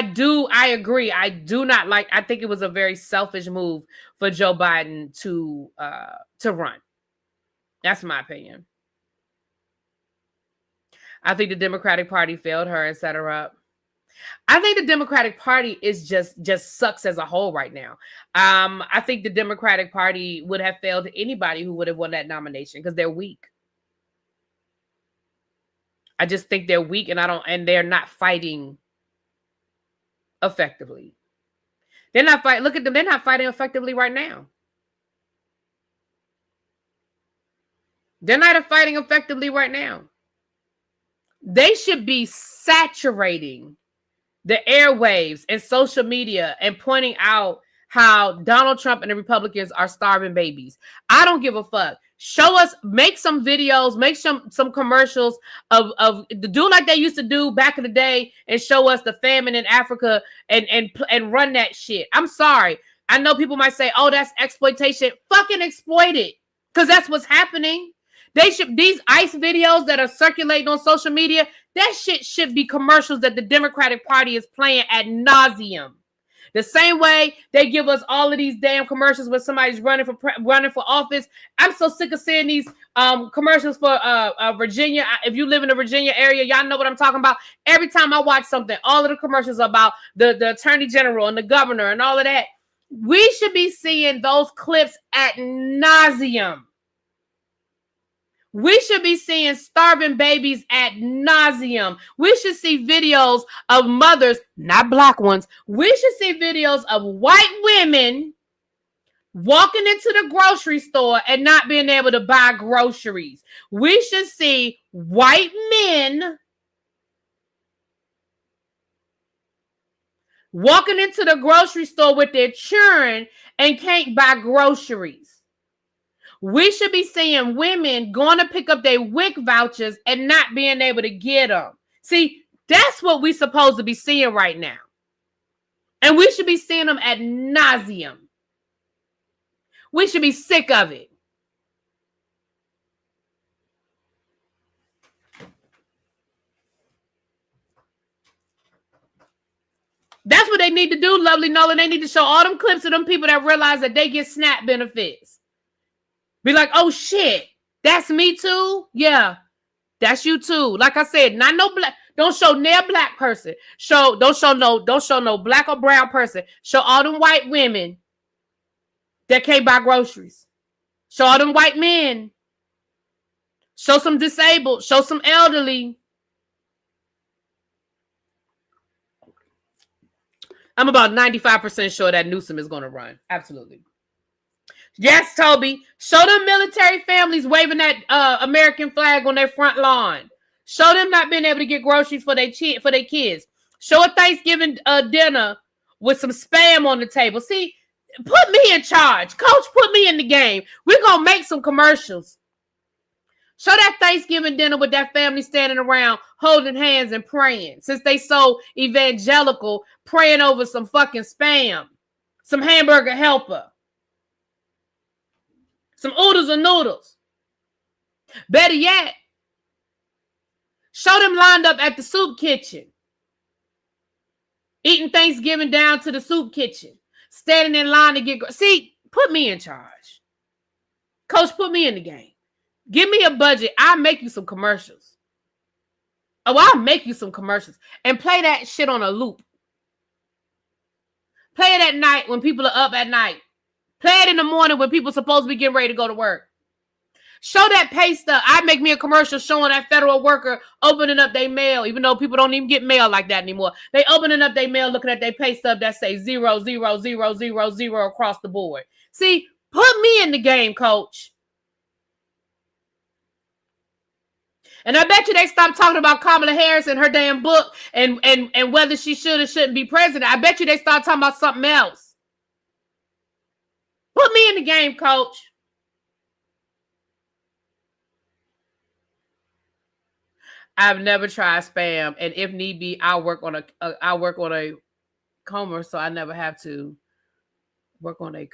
agree. I think it was a very selfish move for Joe Biden to run. That's my opinion. I think the Democratic Party failed her and set her up. I think the Democratic Party is just sucks as a whole right now. I think the Democratic Party would have failed anybody who would have won that nomination because they're weak. I just think they're weak and they're not fighting effectively. They're not fighting. Look at them. They're not fighting effectively right now. They're not fighting effectively right now. They should be saturating the airwaves and social media and pointing out how Donald Trump and the Republicans are starving babies. I don't give a fuck. Show us, make some videos, make some commercials of do like they used to do back in the day and show us the famine in Africa and run that shit. I'm sorry. I know people might say, oh, that's exploitation. Fucking exploit it. Because that's what's happening. These ICE videos that are circulating on social media, that shit should be commercials that the Democratic Party is playing ad nauseum. The same way they give us all of these damn commercials where somebody's running for office. I'm so sick of seeing these commercials for Virginia. If you live in the Virginia area, y'all know what I'm talking about. Every time I watch something, all of the commercials about the attorney general and the governor and all of that. We should be seeing those clips ad nauseum. We should be seeing starving babies ad nauseum. We should see videos of mothers, not black ones. We should see videos of white women walking into the grocery store and not being able to buy groceries. We should see white men walking into the grocery store with their children and can't buy groceries. We should be seeing women going to pick up their WIC vouchers and not being able to get them. See, that's what we're supposed to be seeing right now. And we should be seeing them ad nauseum. We should be sick of it. That's what they need to do, Lovely Nolan. They need to show all them clips of them people that realize that they get SNAP benefits. Be like, oh shit, that's me too? Yeah, that's you too. Like I said, not no black. Don't show no black person. Don't show no black or brown person. Show all them white women that can't buy groceries. Show all them white men. Show some disabled. Show some elderly. I'm about 95% sure that Newsom is going to run. Absolutely. Yes, Toby. Show them military families waving that American flag on their front lawn. Show them not being able to get groceries for their kids. Show a Thanksgiving dinner with some Spam on the table. See, put me in charge. Coach, put me in the game. We're going to make some commercials. Show that Thanksgiving dinner with that family standing around holding hands and praying. Since they so evangelical, praying over some fucking Spam. Some hamburger helper. Some oodles and noodles. Better yet, show them lined up at the soup kitchen. Eating Thanksgiving down to the soup kitchen. Standing in line to get... See, put me in charge. Coach, put me in the game. Give me a budget. I'll make you some commercials. Oh, I'll make you some commercials. And play that shit on a loop. Play it at night when people are up at night. Play it in the morning when people are supposed to be getting ready to go to work. Show that pay stub. I make me a commercial showing that federal worker opening up their mail, even though people don't even get mail like that anymore. They opening up their mail, looking at their pay stub that say 0, 0, 0, 0, 0 across the board. See, put me in the game, coach. And I bet you they stopped talking about Kamala Harris and her damn book and whether she should or shouldn't be president. I bet you they start talking about something else. Put me in the game, coach. I've never tried Spam, and if need be, I'll work on a comber, so I never have to work on a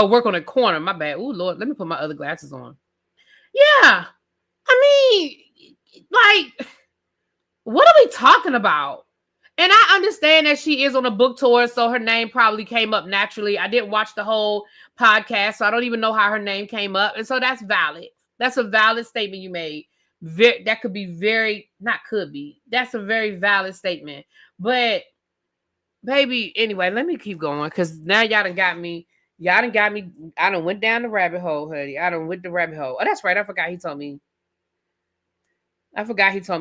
work on a corner. My bad. Oh Lord, let me put my other glasses on. Yeah, I mean, like, what are we talking about? And I understand that she is on a book tour, so her name probably came up naturally. I didn't watch the whole podcast, so I don't even know how her name came up. And so that's valid. That's a valid statement you made. That could be that's a very valid statement. But, baby, anyway, let me keep going because now y'all done got me. I done went down the rabbit hole, honey. I done went the rabbit hole. Oh, that's right. I forgot he told me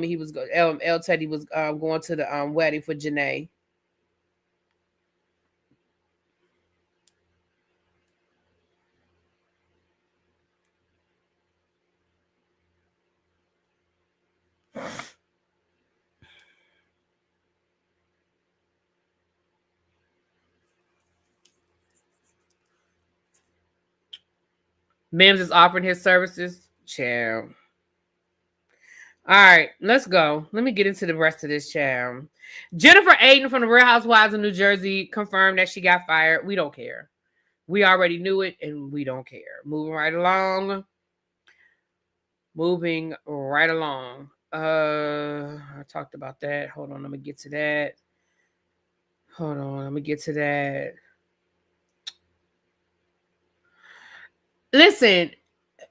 he was going. El Teddy was going to the wedding for Janae. Mims is offering his services. Child. All right, let's go. Let me get into the rest of this, child. Jennifer Aiden from the Real Housewives of New Jersey confirmed that she got fired. We don't care. We already knew it, and we don't care. Moving right along. I talked about that. Hold on, let me get to that. Listen,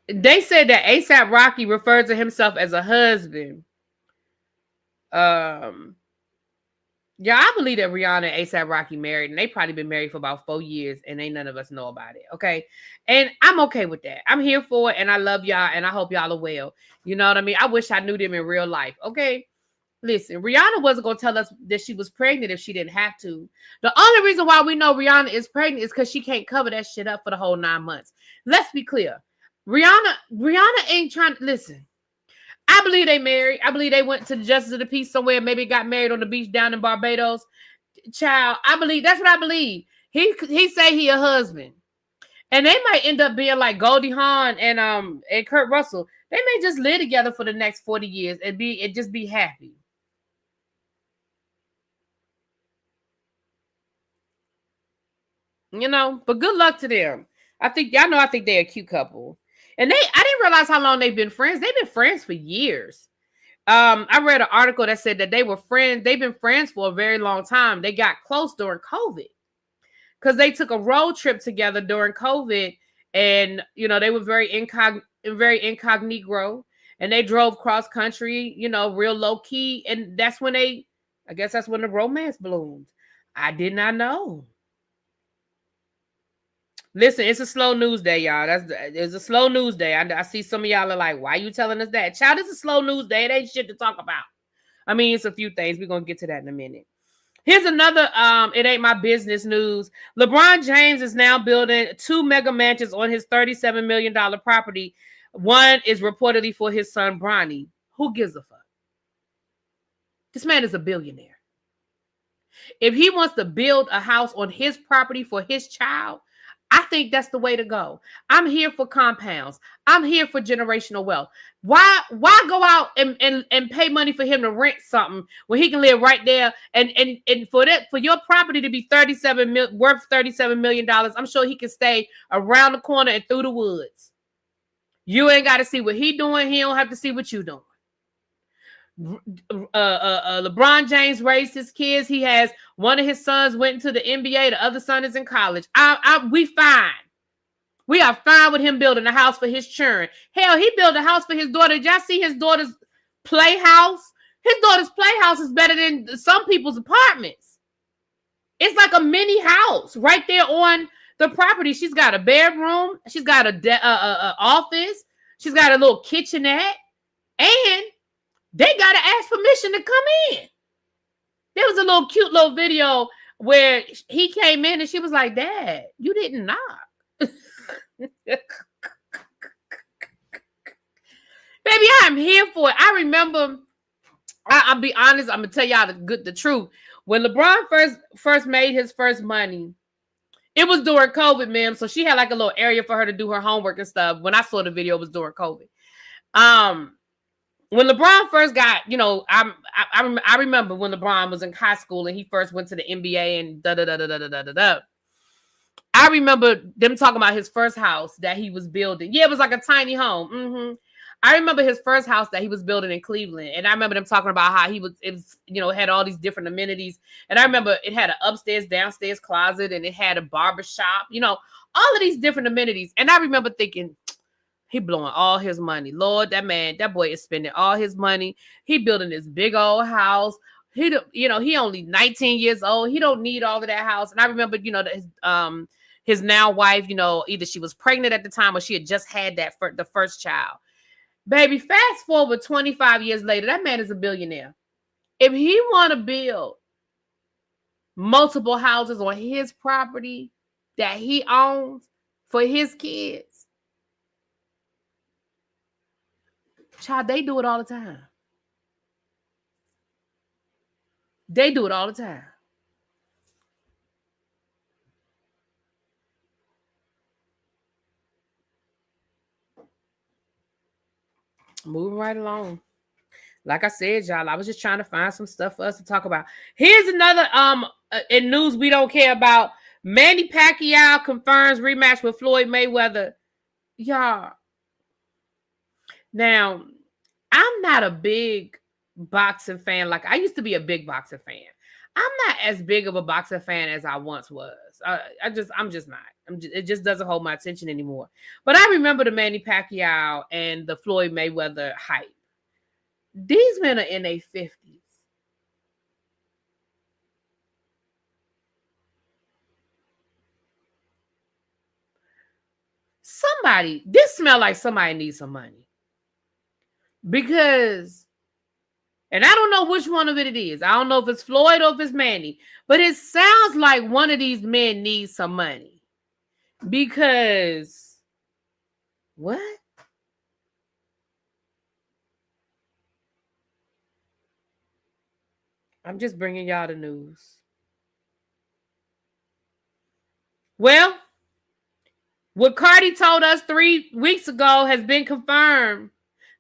they said that A$AP Rocky referred to himself as a husband. Yeah, I believe that Rihanna and A$AP Rocky married, and they probably been married for about 4 years, and ain't none of us know about it. Okay, and I'm okay with that. I'm here for it, and I love y'all, and I hope y'all are well. You know what I mean? I wish I knew them in real life. Okay, listen, Rihanna wasn't gonna tell us that she was pregnant if she didn't have to. The only reason why we know Rihanna is pregnant is because she can't cover that shit up for the whole 9 months. Let's be clear. Rihanna ain't trying to listen. I believe they married. I believe they went to the Justice of the Peace somewhere, maybe got married on the beach down in Barbados. Child, I believe that's what I believe. He say he a husband. And they might end up being like Goldie Hawn and Kurt Russell. They may just live together for the next 40 years and just be happy. You know, but good luck to them. I think they're a cute couple. And I didn't realize how long they've been friends. They've been friends for years. I read an article that said that they were friends. They've been friends for a very long time. They got close during COVID because they took a road trip together during COVID, and you know they were very incognito, and they drove cross country, you know, real low key, and that's when I guess that's when the romance bloomed. I did not know. Listen, it's a slow news day, y'all. It's a slow news day. I see some of y'all are like, why are you telling us that? Child, it's a slow news day. It ain't shit to talk about. I mean, it's a few things. We're going to get to that in a minute. Here's another, it ain't my business news. LeBron James is now building 2 mega mansions on his $37 million property. One is reportedly for his son, Bronny. Who gives a fuck? This man is a billionaire. If he wants to build a house on his property for his child, I think that's the way to go. I'm here for compounds. I'm here for generational wealth. Why go out and pay money for him to rent something when he can live right there? And for your property to be worth $37 million, I'm sure he can stay around the corner and through the woods. You ain't got to see what he doing. He don't have to see what you doing. LeBron James raised his kids. He has one of his sons went into the NBA. The other son is in college. We fine. We are fine with him building a house for his children. Hell, he built a house for his daughter. Did y'all see his daughter's playhouse? His daughter's playhouse is better than some people's apartments. It's like a mini house right there on the property. She's got a bedroom. She's got a office. She's got a little kitchenette, and they got to ask permission to come in. There was a little cute little video where he came in and she was like, Dad, you didn't knock. Baby, I'm here for it. I remember, I'll be honest, I'm going to tell y'all the truth. When LeBron first made his first money, it was during COVID, ma'am. So she had like a little area for her to do her homework and stuff. When I saw the video, it was during COVID. When LeBron first got, you know, I remember when LeBron was in high school and he first went to the NBA and da-da-da-da-da-da-da-da. I remember them talking about his first house that he was building. Yeah, it was like a tiny home. Mm-hmm. I remember his first house that he was building in Cleveland. And I remember them talking about how had all these different amenities. And I remember it had an upstairs, downstairs closet, and it had a barber shop, you know, all of these different amenities. And I remember thinking, he blowing all his money. Lord, that boy is spending all his money. He building this big old house. He only 19 years old. He don't need all of that house. And I remember, you know, his now wife, you know, either she was pregnant at the time or she had just had the first child. Baby, fast forward 25 years later, that man is a billionaire. If he want to build multiple houses on his property that he owns for his kids, child, they do it all the time. They do it all the time. Moving right along. Like I said, y'all, I was just trying to find some stuff for us to talk about. Here's another in news we don't care about. Manny Pacquiao confirms rematch with Floyd Mayweather. Y'all. Now, I'm not a big boxing fan. Like I used to be a big boxing fan. I'm not as big of a boxing fan as I once was. I'm just not. It just doesn't hold my attention anymore. But I remember the Manny Pacquiao and the Floyd Mayweather hype. These men are in their 50s. this smell like somebody needs some money. Because, and I don't know which one of it is. I don't know if it's Floyd or if it's Manny. But it sounds like one of these men needs some money. Because, what? I'm just bringing y'all the news. Well, what Cardi told us 3 weeks ago has been confirmed.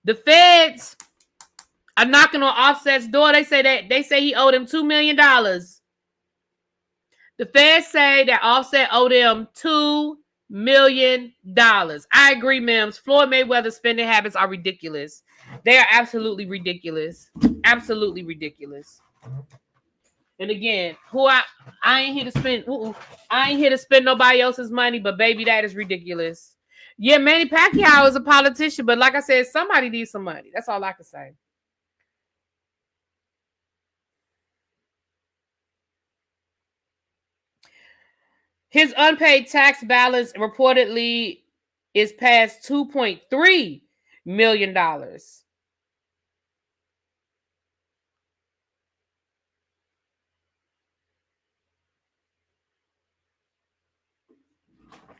The feds are knocking on Offset's door. They say he owed him $2 million. The feds say that Offset owed him $2 million. I agree, Mims. Floyd Mayweather's spending habits are ridiculous. They are absolutely ridiculous. Absolutely ridiculous. And again, I ain't here to spend. I ain't here to spend nobody else's money, but baby, that is ridiculous. Yeah, Manny Pacquiao is a politician, but like I said, somebody needs some money. That's all I can say. His unpaid tax balance reportedly is past $2.3 million.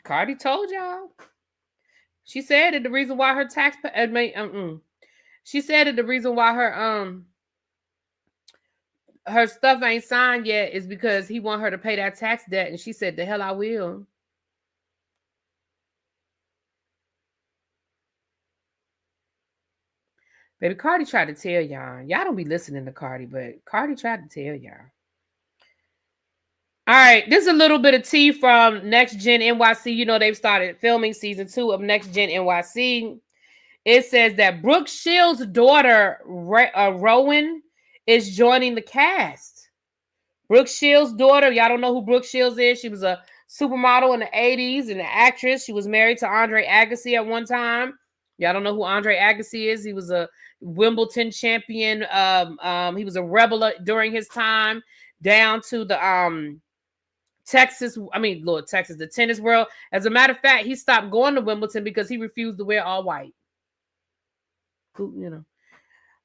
Cardi told y'all. She said that the reason why her tax she said that the reason why her stuff ain't signed yet is because he want her to pay that tax debt, and she said, "The hell I will." Baby, Cardi tried to tell y'all. Y'all don't be listening to Cardi, but Cardi tried to tell y'all. All right, this is a little bit of tea from Next Gen NYC. You know, they've started filming season 2 of Next Gen NYC. It says that Brooke Shields' daughter, Rowan, is joining the cast. Brooke Shields' daughter, y'all don't know who Brooke Shields is. She was a supermodel in the 80s and an actress. She was married to Andre Agassi at one time. Y'all don't know who Andre Agassi is. He was a Wimbledon champion. He was a rebel during his time down to the Texas, the tennis world. As a matter of fact, he stopped going to Wimbledon because he refused to wear all white. You know.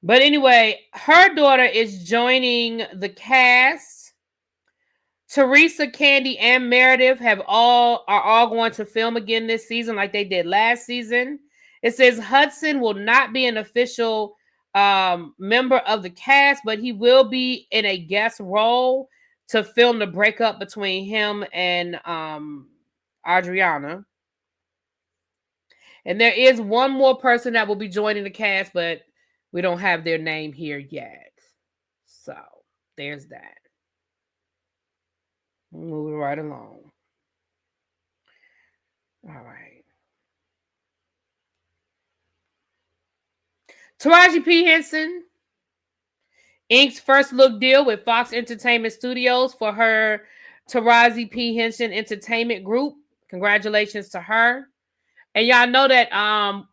But anyway, her daughter is joining the cast. Teresa, Candy, and Meredith are all going to film again this season like they did last season. It says Hudson will not be an official member of the cast, but he will be in a guest role to film the breakup between him and Adriana. And there is one more person that will be joining the cast, but we don't have their name here yet. So there's that. Moving right along. All right. Taraji P. Henson inked first look deal with Fox Entertainment Studios for her Taraji P. Henson Entertainment Group. Congratulations to her. And y'all know that her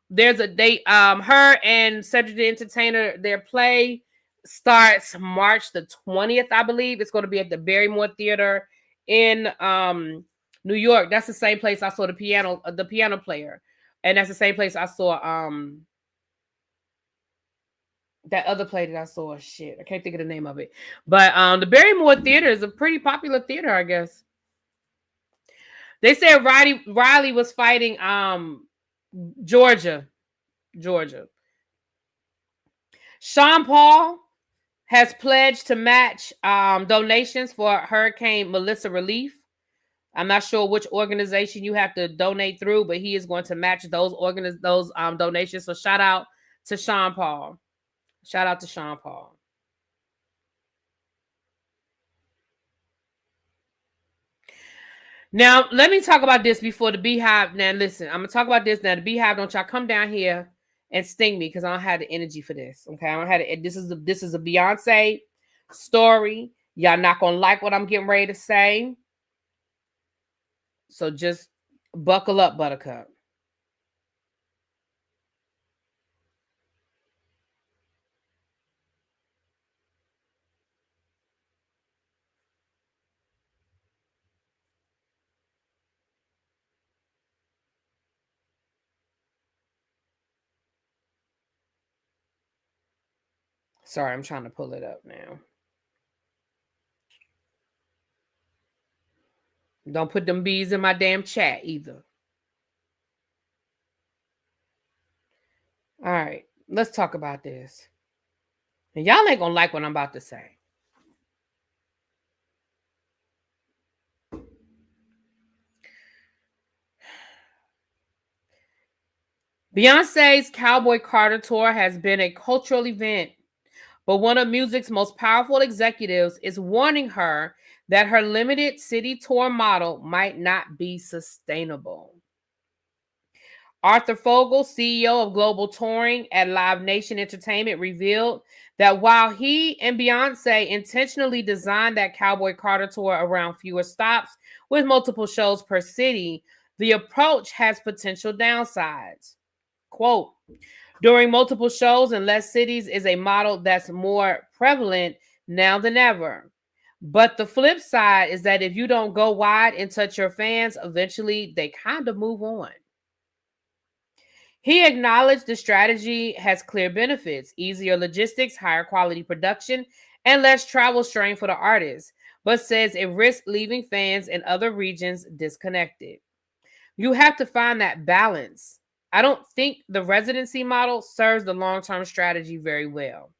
and Cedric the Entertainer, their play starts March the 20th, I believe. It's going to be at the Barrymore Theater in New York. That's the same place I saw the piano player. And that's the same place I saw that other play that I saw. Shit, I can't think of the name of it. But the Barrymore Theater is a pretty popular theater, I guess. They said Riley was fighting Georgia. Sean Paul has pledged to match donations for Hurricane Melissa relief. I'm not sure which organization you have to donate through, but he is going to match those donations. So shout out to Sean Paul. Shout out to Sean Paul. Now, let me talk about this before the Beehive. Now, listen, I'm going to talk about this now. The Beehive, don't y'all come down here and sting me because I don't have the energy for this. Okay, I don't have it. This is a Beyonce story. Y'all not going to like what I'm getting ready to say. So just buckle up, Buttercup. Sorry, I'm trying to pull it up now. Don't put them bees in my damn chat either. All right, let's talk about this. And y'all ain't gonna like what I'm about to say. Beyonce's Cowboy Carter tour has been a cultural event, but one of music's most powerful executives is warning her that her limited city tour model might not be sustainable. Arthur Fogel, CEO of Global Touring at Live Nation Entertainment, revealed that while he and Beyoncé intentionally designed that Cowboy Carter tour around fewer stops with multiple shows per city, the approach has potential downsides. Quote, during multiple shows in less cities is a model that's more prevalent now than ever. But the flip side is that if you don't go wide and touch your fans, eventually they kind of move on. He acknowledged the strategy has clear benefits: easier logistics, higher quality production, and less travel strain for the artist, but says it risks leaving fans in other regions disconnected. You have to find that balance. I don't think the residency model serves the long-term strategy very well.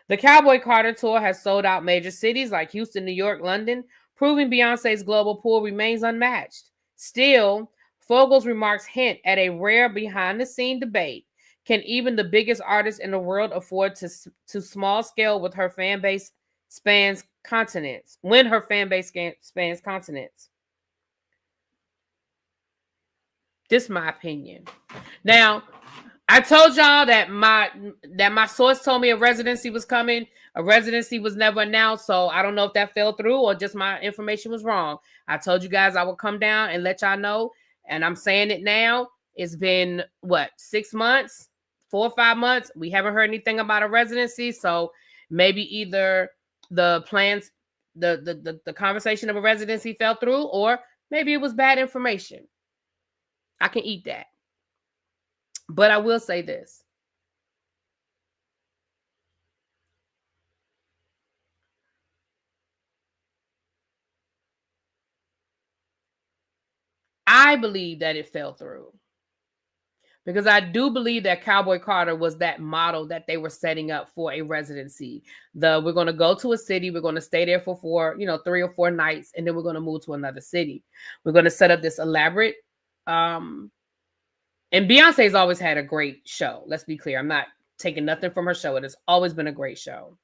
The Cowboy Carter tour has sold out major cities like Houston, New York, London, proving Beyonce's global pool remains unmatched. Still, Fogel's remarks hint at a rare behind-the-scene debate. Can even the biggest artist in the world afford to small scale with her fan base spans continents? When her fan base spans continents? This is my opinion. Now, I told y'all that my source told me a residency was coming. A residency was never announced, so I don't know if that fell through or just my information was wrong. I told you guys I would come down and let y'all know, and I'm saying it now. It's been, 6 months, 4 or 5 months. We haven't heard anything about a residency, so maybe either the plans, the conversation of a residency fell through, or maybe it was bad information. I can eat that. But I will say this. I believe that it fell through. Because I do believe that Cowboy Carter was that model that they were setting up for a residency. We're going to go to a city, we're going to stay there for 3 or 4 nights, and then we're going to move to another city. We're going to set up this elaborate and Beyonce's always had a great show. Let's be clear. I'm not taking nothing from her show. It has always been a great show.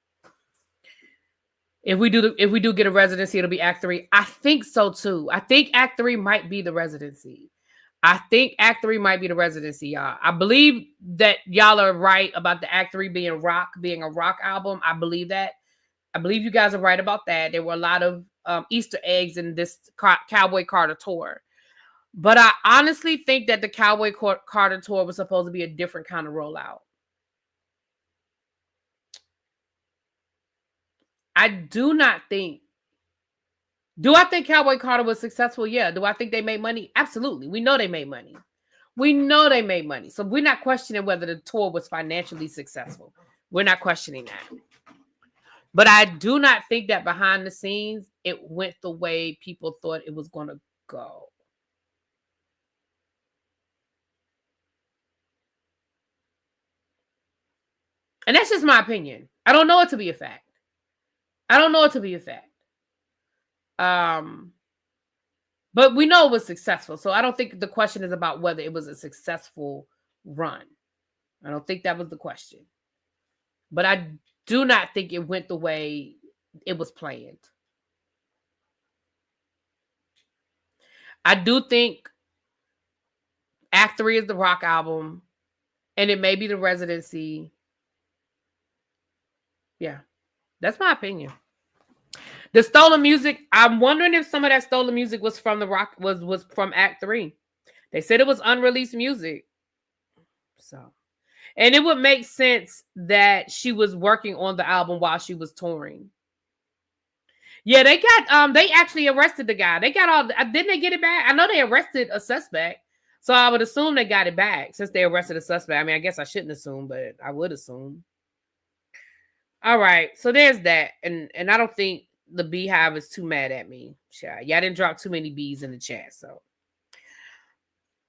If we do get a residency, it'll be Act 3. I think so too. I think Act 3 might be the residency. Y'all. I believe that y'all are right about the Act 3 being a rock album. I believe that. I believe you guys are right about that. There were a lot of Easter eggs in this Cowboy Carter tour. But I honestly think that the Cowboy Carter tour was supposed to be a different kind of rollout. I do not think. Do I think Cowboy Carter was successful? Yeah. Do I think they made money? Absolutely. We know they made money. So we're not questioning whether the tour was financially successful. We're not questioning that. But I do not think that behind the scenes, it went the way people thought it was going to go. And that's just my opinion. I don't know it to be a fact. But we know it was successful. So I don't think the question is about whether it was a successful run. I don't think that was the question. But I do not think it went the way it was planned. I do think Act 3 is the rock album, and it may be the residency. Yeah, that's my opinion. The stolen music, I'm wondering if some of that stolen music was from the rock, was from Act 3. They said it was unreleased music. So, and it would make sense that she was working on the album while she was touring. Yeah, they actually arrested the guy. They got all, didn't they get it back? I know they arrested a suspect. So I would assume they got it back since they arrested a suspect. I mean, I guess I shouldn't assume, but I would assume. All right, so there's that, and I don't think the Beehive is too mad at me. Y'all didn't drop too many bees in the chat, so.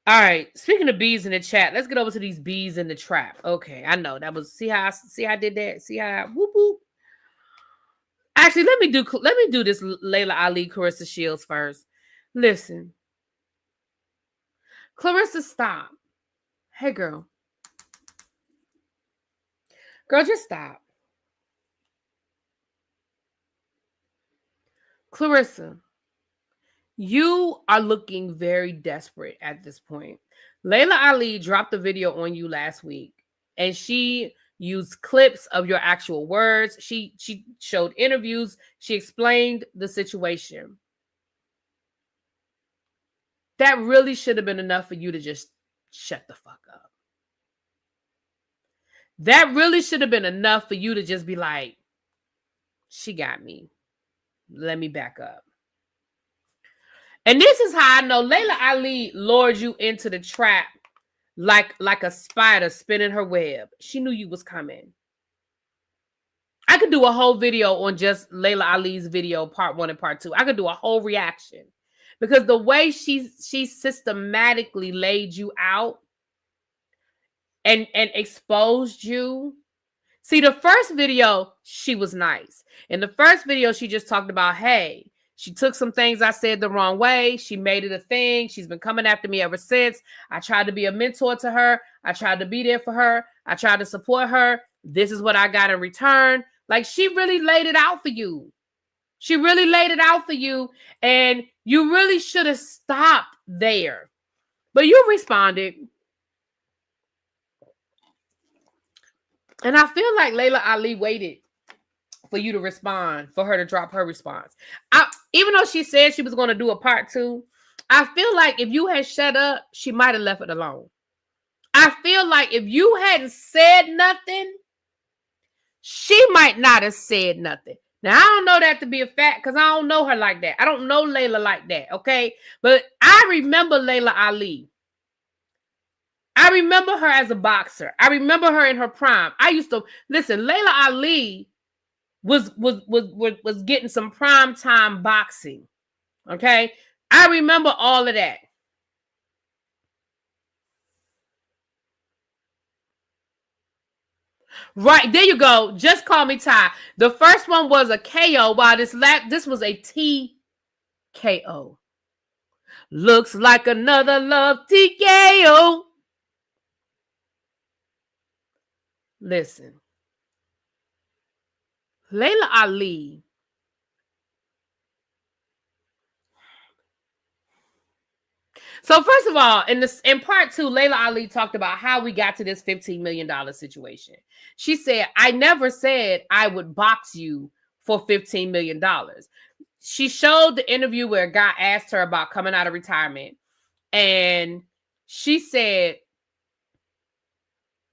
All right, speaking of bees in the chat, let's get over to these bees in the trap. Okay, I know that was see how I did that. See how whoop whoop. Actually, let me do this Laila Ali Clarissa Shields first. Listen, Clarissa, stop. Hey, girl, just stop. Clarissa, you are looking very desperate at this point. Laila Ali dropped a video on you last week, and she used clips of your actual words. She showed interviews. She explained the situation. That really should have been enough for you to just shut the fuck up. That really should have been enough for you to just be like, she got me. Let me back up. And this is how I know Laila Ali lured you into the trap like a spider spinning her web. She knew you was coming. I could do a whole video on just Laila Ali's video, part 1 and part 2. I could do a whole reaction. Because the way she systematically laid you out and exposed you. See, the first video, she was nice. In the first video, she just talked about, hey, she took some things I said the wrong way. She made it a thing. She's been coming after me ever since. I tried to be a mentor to her. I tried to be there for her. I tried to support her. This is what I got in return. Like, she really laid it out for you. She really laid it out for you. And you really should have stopped there. But you responded. And I feel like Laila Ali waited for you to respond, for her to drop her response. Even though she said she was going to do a part 2, I feel like if you had shut up, she might have left it alone. I feel like if you hadn't said nothing, she might not have said nothing. Now, I don't know that to be a fact because I don't know her like that. I don't know Laila like that, okay? But I remember Laila Ali. I remember her as a boxer. I remember her in her prime. I used to listen. Laila Ali was getting some prime time boxing. Okay, I remember all of that. Right, there you go. Just call me Ty. The first one was a KO, while this was a TKO. Looks like another love TKO. Listen, Laila Ali. So first of all, in part 2, Laila Ali talked about how we got to this $15 million situation. She said, I never said I would box you for $15 million. She showed the interview where a guy asked her about coming out of retirement. And she said,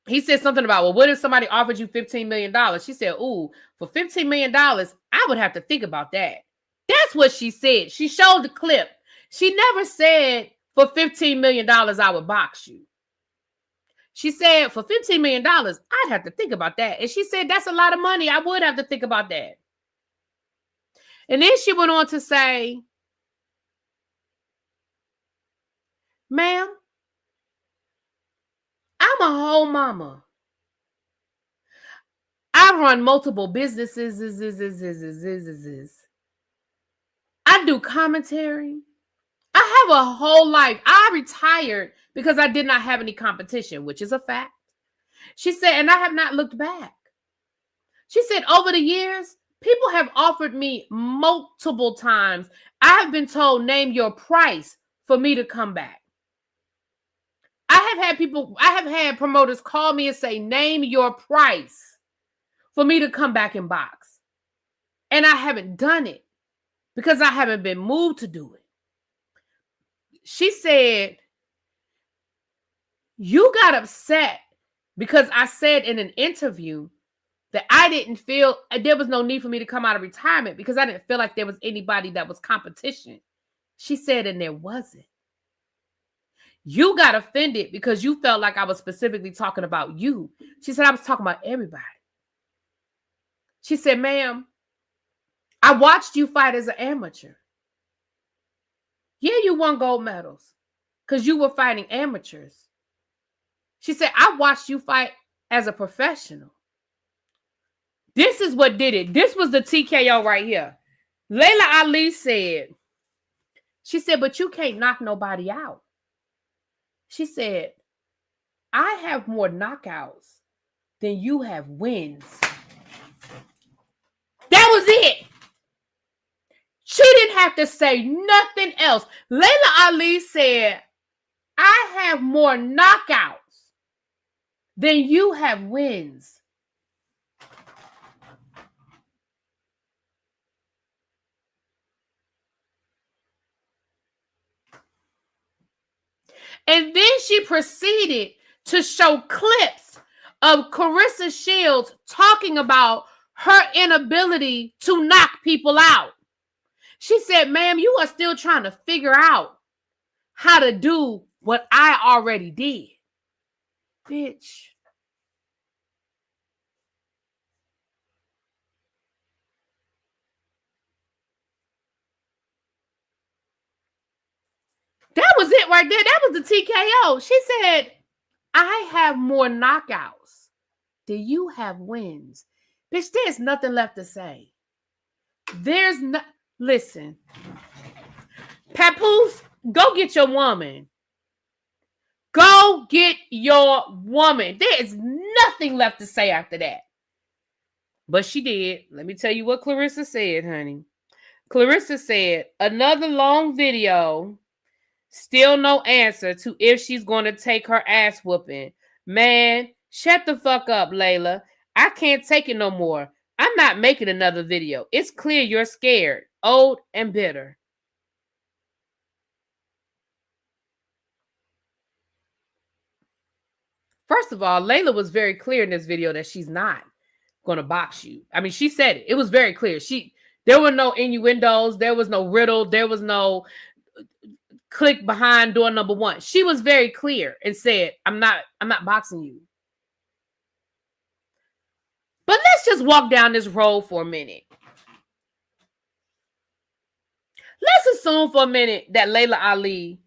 he said something about, well, what if somebody offered you $15 million? She said, ooh, for $15 million, I would have to think about that. That's what she said. She showed the clip. She never said, for $15 million, I would box you. She said, for $15 million, I'd have to think about that. And she said, that's a lot of money. I would have to think about that. And then she went on to say, ma'am, I'm a whole mama. I run multiple businesses. I do commentary. I have a whole life. I retired because I did not have any competition, which is a fact. She said, and I have not looked back. She said, over the years, people have offered me multiple times. I have been told, name your price for me to come back. I have had promoters call me and say, name your price for me to come back and box. And I haven't done it because I haven't been moved to do it. She said, you got upset because I said in an interview that I didn't feel there was no need for me to come out of retirement because I didn't feel like there was anybody that was competition. She said, and there wasn't. You got offended because you felt like I was specifically talking about you. She said, I was talking about everybody. She said, ma'am, I watched you fight as an amateur. Yeah, you won gold medals because you were fighting amateurs. She said, I watched you fight as a professional. This is what did it. This was the TKO right here. Laila Ali said, she said, but you can't knock nobody out. She said, I have more knockouts than you have wins. That was it. She didn't have to say nothing else. Laila Ali said, I have more knockouts than you have wins. And then she proceeded to show clips of Clarissa Shields talking about her inability to knock people out. She said, ma'am, you are still trying to figure out how to do what I already did. Bitch. That was it right there. That was the TKO. She said, I have more knockouts than you have wins. Bitch, there's nothing left to say. There's no... Listen. Papoose, go get your woman. Go get your woman. There is nothing left to say after that. But she did. Let me tell you what Clarissa said, honey. Clarissa said, another long video, still no answer to if she's going to take her ass whooping. Man, shut the fuck up, Laila. I can't take it no more. I'm not making another video. It's clear you're scared, old, and bitter. First of all, Laila was very clear in this video that she's not going to box you. I mean, she said it. It was very clear. There were no innuendos. There was no riddle. There was no click behind door number one. She was very clear and said, I'm not boxing you. But let's just walk down this road for a minute. Let's assume for a minute that Laila Ali...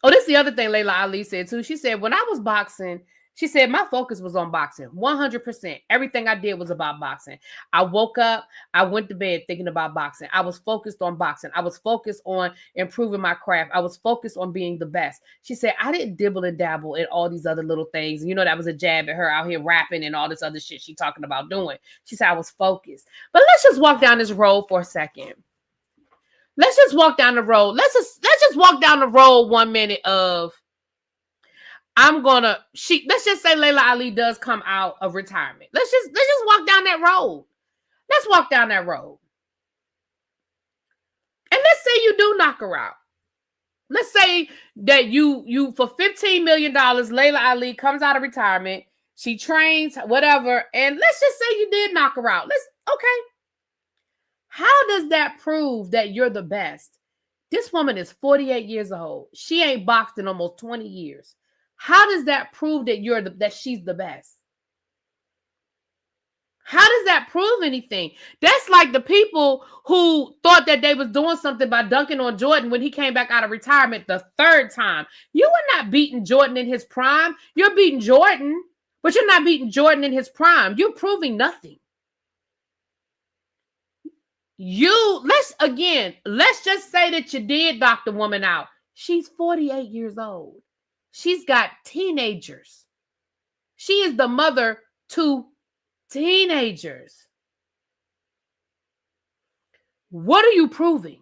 Oh, this is the other thing Laila Ali said too. She said, when I was boxing, she said, my focus was on boxing. 100%. Everything I did was about boxing. I woke up, I went to bed thinking about boxing. I was focused on boxing. I was focused on improving my craft. I was focused on being the best. She said, I didn't dibble and dabble in all these other little things. And you know, that was a jab at her out here rapping and all this other shit she talking about doing. She said, I was focused. But let's just walk down this road for a second. Let's just walk down the road. Let's just walk down the road 1 minute of let's just say Laila Ali does come out of retirement. Let's just walk down that road. Let's walk down that road. And let's say you do knock her out. Let's say that you for $15 million, Laila Ali comes out of retirement. She trains, whatever. And let's just say you did knock her out. Okay. How does that prove that you're the best? This woman is 48 years old. She ain't boxed in almost 20 years. How does that prove that that she's the best? How does that prove anything? That's like the people who thought that they was doing something by dunking on Jordan when he came back out of retirement the third time. You were not beating Jordan in his prime. You're beating Jordan, but you're not beating Jordan in his prime. You're proving nothing. Let's just say that you did knock the woman out. She's 48 years old. She's got teenagers. She is the mother to teenagers. What are you proving?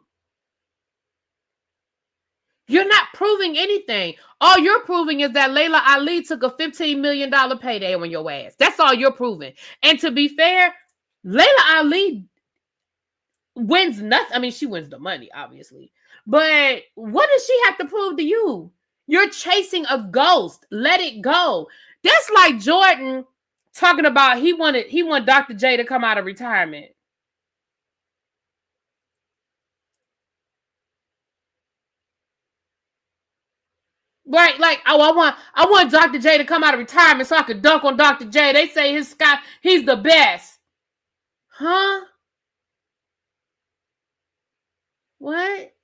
You're not proving anything. All you're proving is that Laila Ali took a $15 million payday on your ass. That's all you're proving. And to be fair, Laila Ali wins nothing. I mean, she wins the money, obviously. But what does she have to prove to you? You're chasing a ghost. Let it go. That's like Jordan talking about he wanted Dr. J to come out of retirement. Right, like, oh, I want Dr. J to come out of retirement so I could dunk on Dr. J. They say he's the best. Huh? What?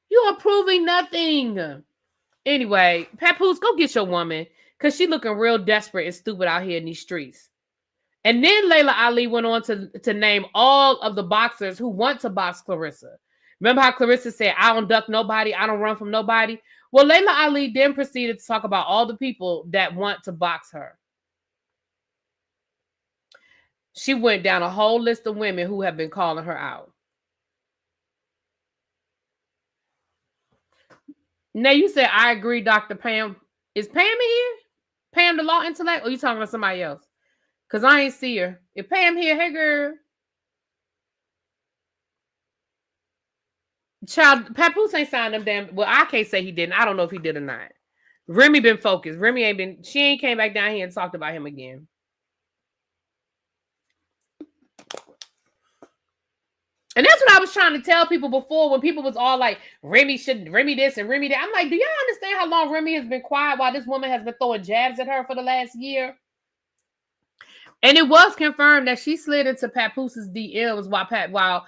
You approving nothing. Anyway, Papoose, go get your woman. Because she looking real desperate and stupid out here in these streets. And then Laila Ali went on to name all of the boxers who want to box Clarissa. Remember how Clarissa said, I don't duck nobody, I don't run from nobody? Well, Laila Ali then proceeded to talk about all the people that want to box her. She went down a whole list of women who have been calling her out. Now, you said, I agree, Dr. Pam. Is Pam here? Pam the law intellect? Or you talking to somebody else? Because I ain't see her. If Pam here, hey, girl. Child, Papoose ain't signed them damn. Well, I can't say he didn't. I don't know if he did or not. Remy been focused. Remy ain't been. She ain't came back down here and talked about him again. And that's what I was trying to tell people before when people was all like, Remy this and Remy that. I'm like, do y'all understand how long Remy has been quiet while this woman has been throwing jabs at her for the last year? And it was confirmed that she slid into Papooses DMs while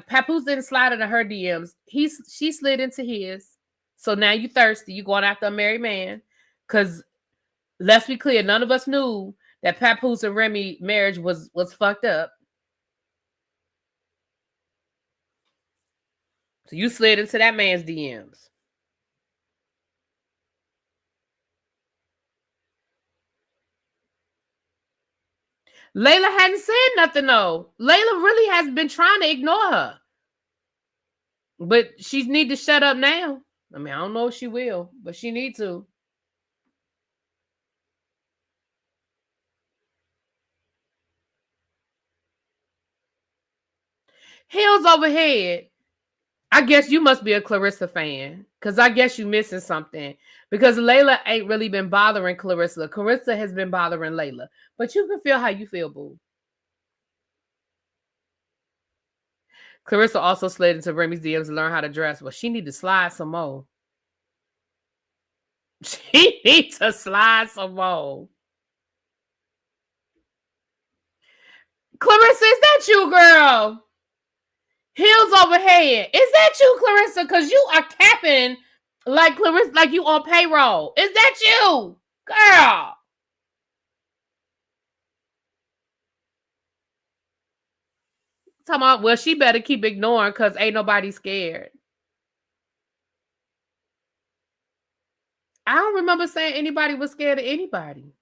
Papoose didn't slide into her DMs. She slid into his. So now you thirsty. You going after a married man. Because let's be clear, none of us knew that Papoose and Remy marriage was fucked up. So you slid into that man's DMs. Laila hadn't said nothing, though. Laila really has been trying to ignore her. But she need to shut up now. I mean, I don't know if she will, but she need to. Heels over head. I guess you must be a Clarissa fan. Because I guess you missing something. Because Laila ain't really been bothering Clarissa. Clarissa has been bothering Laila. But you can feel how you feel, boo. Clarissa also slid into Remy's DMs to learn how to dress. Well, she need to slide some more. She needs to slide some more. Clarissa, is that you, girl? Heels over head. Is that you, Clarissa? Because you are capping like Clarissa, like you on payroll. Is that you, girl? Talking about, well, she better keep ignoring because ain't nobody scared. I don't remember saying anybody was scared of anybody.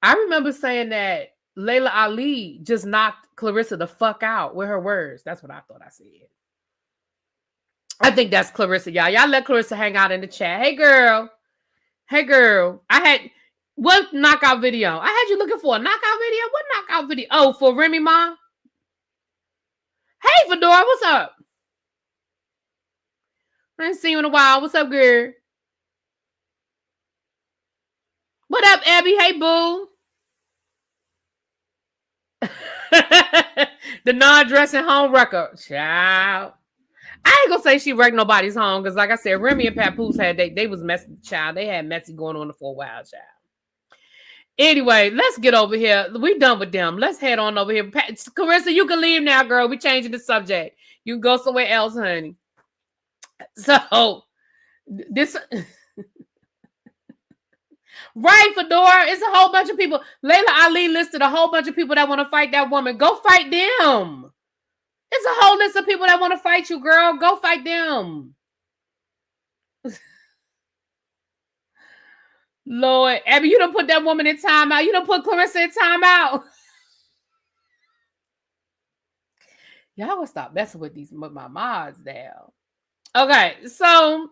I remember saying that Laila Ali just knocked Clarissa the fuck out with her words. That's what I thought I said. I think that's Clarissa, y'all. Y'all let Clarissa hang out in the chat. Hey, girl. Hey, girl. What knockout video? I had you looking for a knockout video? What knockout video? Oh, for Remy Ma? Hey, Fedora, what's up? I ain't seen you in a while. What's up, girl? What up, Abby? Hey, boo. The non-dressing home wrecker. Child. I ain't gonna say she wrecked nobody's home because, like I said, Remy and Papoose they was messy, child. They had messy going on for a while, child. Anyway, let's get over here. We done with them. Let's head on over here. Clarissa, you can leave now, girl. We changing the subject. You can go somewhere else, honey. So, this... Right, Fedora. It's a whole bunch of people. Laila Ali listed a whole bunch of people that want to fight that woman. Go fight them. It's a whole list of people that want to fight you, girl. Go fight them. Lord, Abby, you done put that woman in timeout. You done put Clarissa in timeout. Y'all will stop messing with my mods now. Okay, so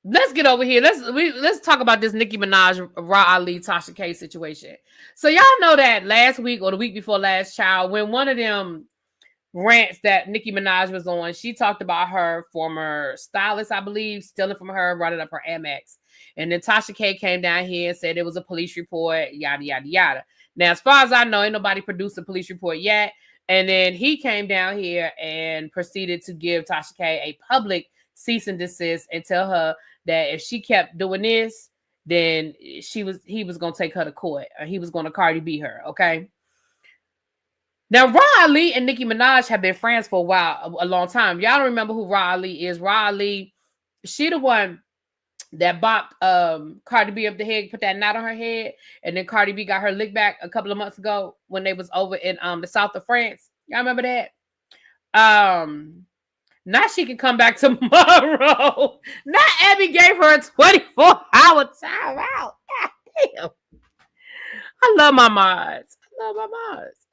let's get over here. Let's talk about this Nicki Minaj, Ra Ali, Tasha K situation. So y'all know that last week or the week before last, child, when one of them rants that Nicki Minaj was on, she talked about her former stylist, I believe, stealing from her, running up her Amex. And then Tasha K came down here and said it was a police report, yada, yada, yada. Now, as far as I know, ain't nobody produced a police report yet. And then he came down here and proceeded to give Tasha K a public cease and desist and tell her that if she kept doing this, then he was gonna take her to court, or he was gonna Cardi B her. Okay. Now, Ra Ali and Nicki Minaj have been friends for a while, a long time. Y'all don't remember who Ra Ali is? Ra Ali, she the one that bopped Cardi B up the head, put that knot on her head, and then Cardi B got her lick back a couple of months ago when they was over in the south of France. Y'all remember that? Now she can come back tomorrow. Now Abby gave her a 24-hour time out. God damn. I love my mods.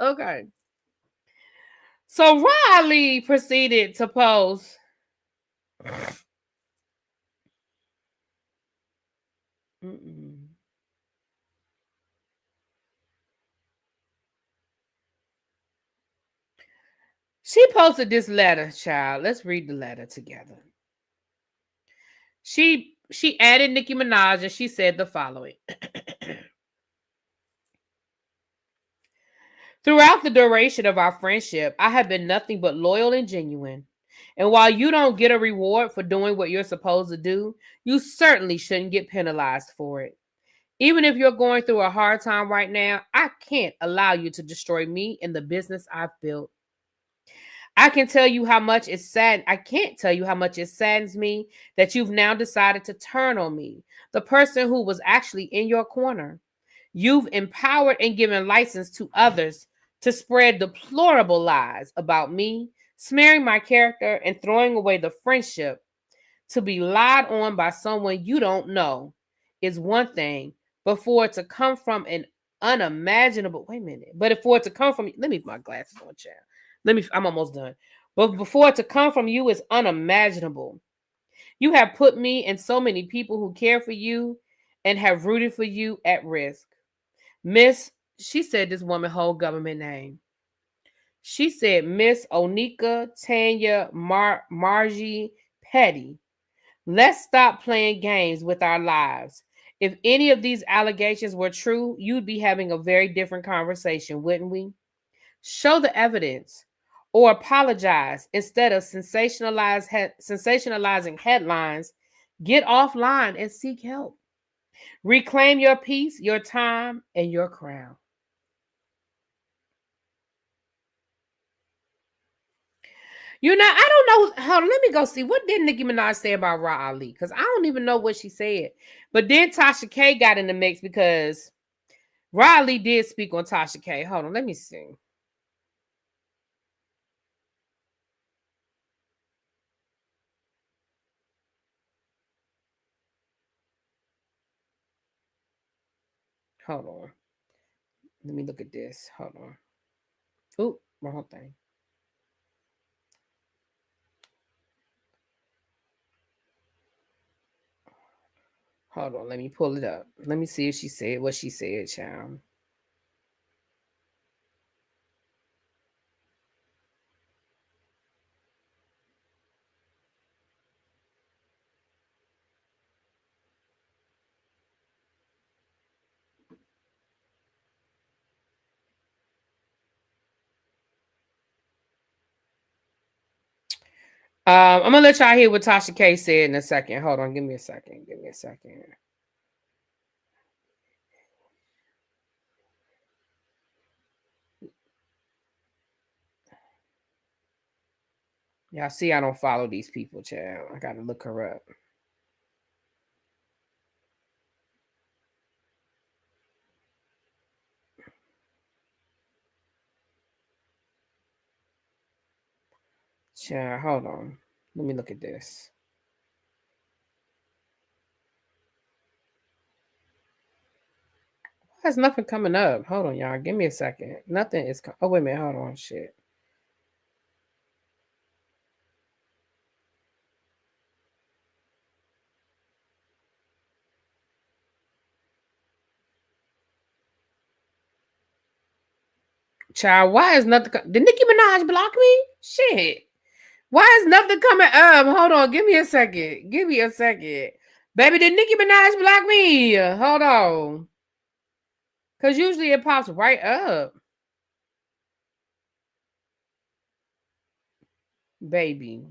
Okay. So Riley proceeded to post. She posted this letter, child. Let's read the letter together. She added Nicki Minaj and she said the following. Throughout the duration of our friendship, I have been nothing but loyal and genuine. And while you don't get a reward for doing what you're supposed to do, you certainly shouldn't get penalized for it. Even if you're going through a hard time right now, I can't allow you to destroy me and the business I've built. I can't tell you how much it saddens me that you've now decided to turn on me, the person who was actually in your corner. You've empowered and given license to others to spread deplorable lies about me, smearing my character and throwing away the friendship. To be lied on by someone you don't know is one thing, but for it to come from an unimaginable, let me put my glasses on, child. I'm almost done. But before it to come from you is unimaginable. You have put me and so many people who care for you and have rooted for you at risk. Miss, she said this woman whole government name. She said Miss Onika Tanya Margie Petty. Let's stop playing games with our lives. If any of these allegations were true, you'd be having a very different conversation, wouldn't we? Show the evidence or apologize instead of sensationalizing headlines. Get offline and seek help. Reclaim your peace, your time, and your crown. You know, I don't know. Hold on, let me go see. What did Nicki Minaj say about Ra Ali? Because I don't even know what she said. But then Tasha K got in the mix because Ra Ali did speak on Tasha K. Hold on, let me see. Hold on. Let me look at this. Hold on. Oop, wrong thing. Hold on, let me pull it up. Let me see if she said what she said, child. I'm gonna let y'all hear what Tasha K said in a second. Hold on, give me a second. Y'all see, I don't follow these people, child. I gotta look her up. Child, hold on. Let me look at this. There's nothing coming up. Hold on, y'all. Give me a second. Nothing is. Oh, wait a minute. Hold on. Shit. Child, why is nothing? Did Nicki Minaj block me? Shit. Why is nothing coming up? Hold on. Give me a second. Baby, did Nicki Minaj block me? Hold on. Because usually it pops right up. Baby.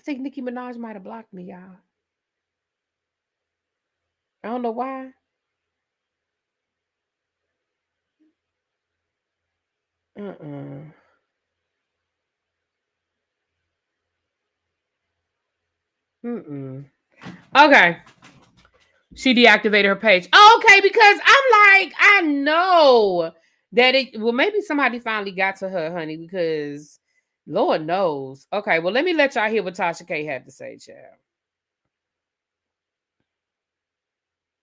think Nicki Minaj might have blocked me, y'all. I don't know why. Okay. She deactivated her page. Okay, because I'm like, I know that it. Well, maybe somebody finally got to her, honey, because Lord knows. Okay, well, let me let y'all hear what Tasha K had to say, child.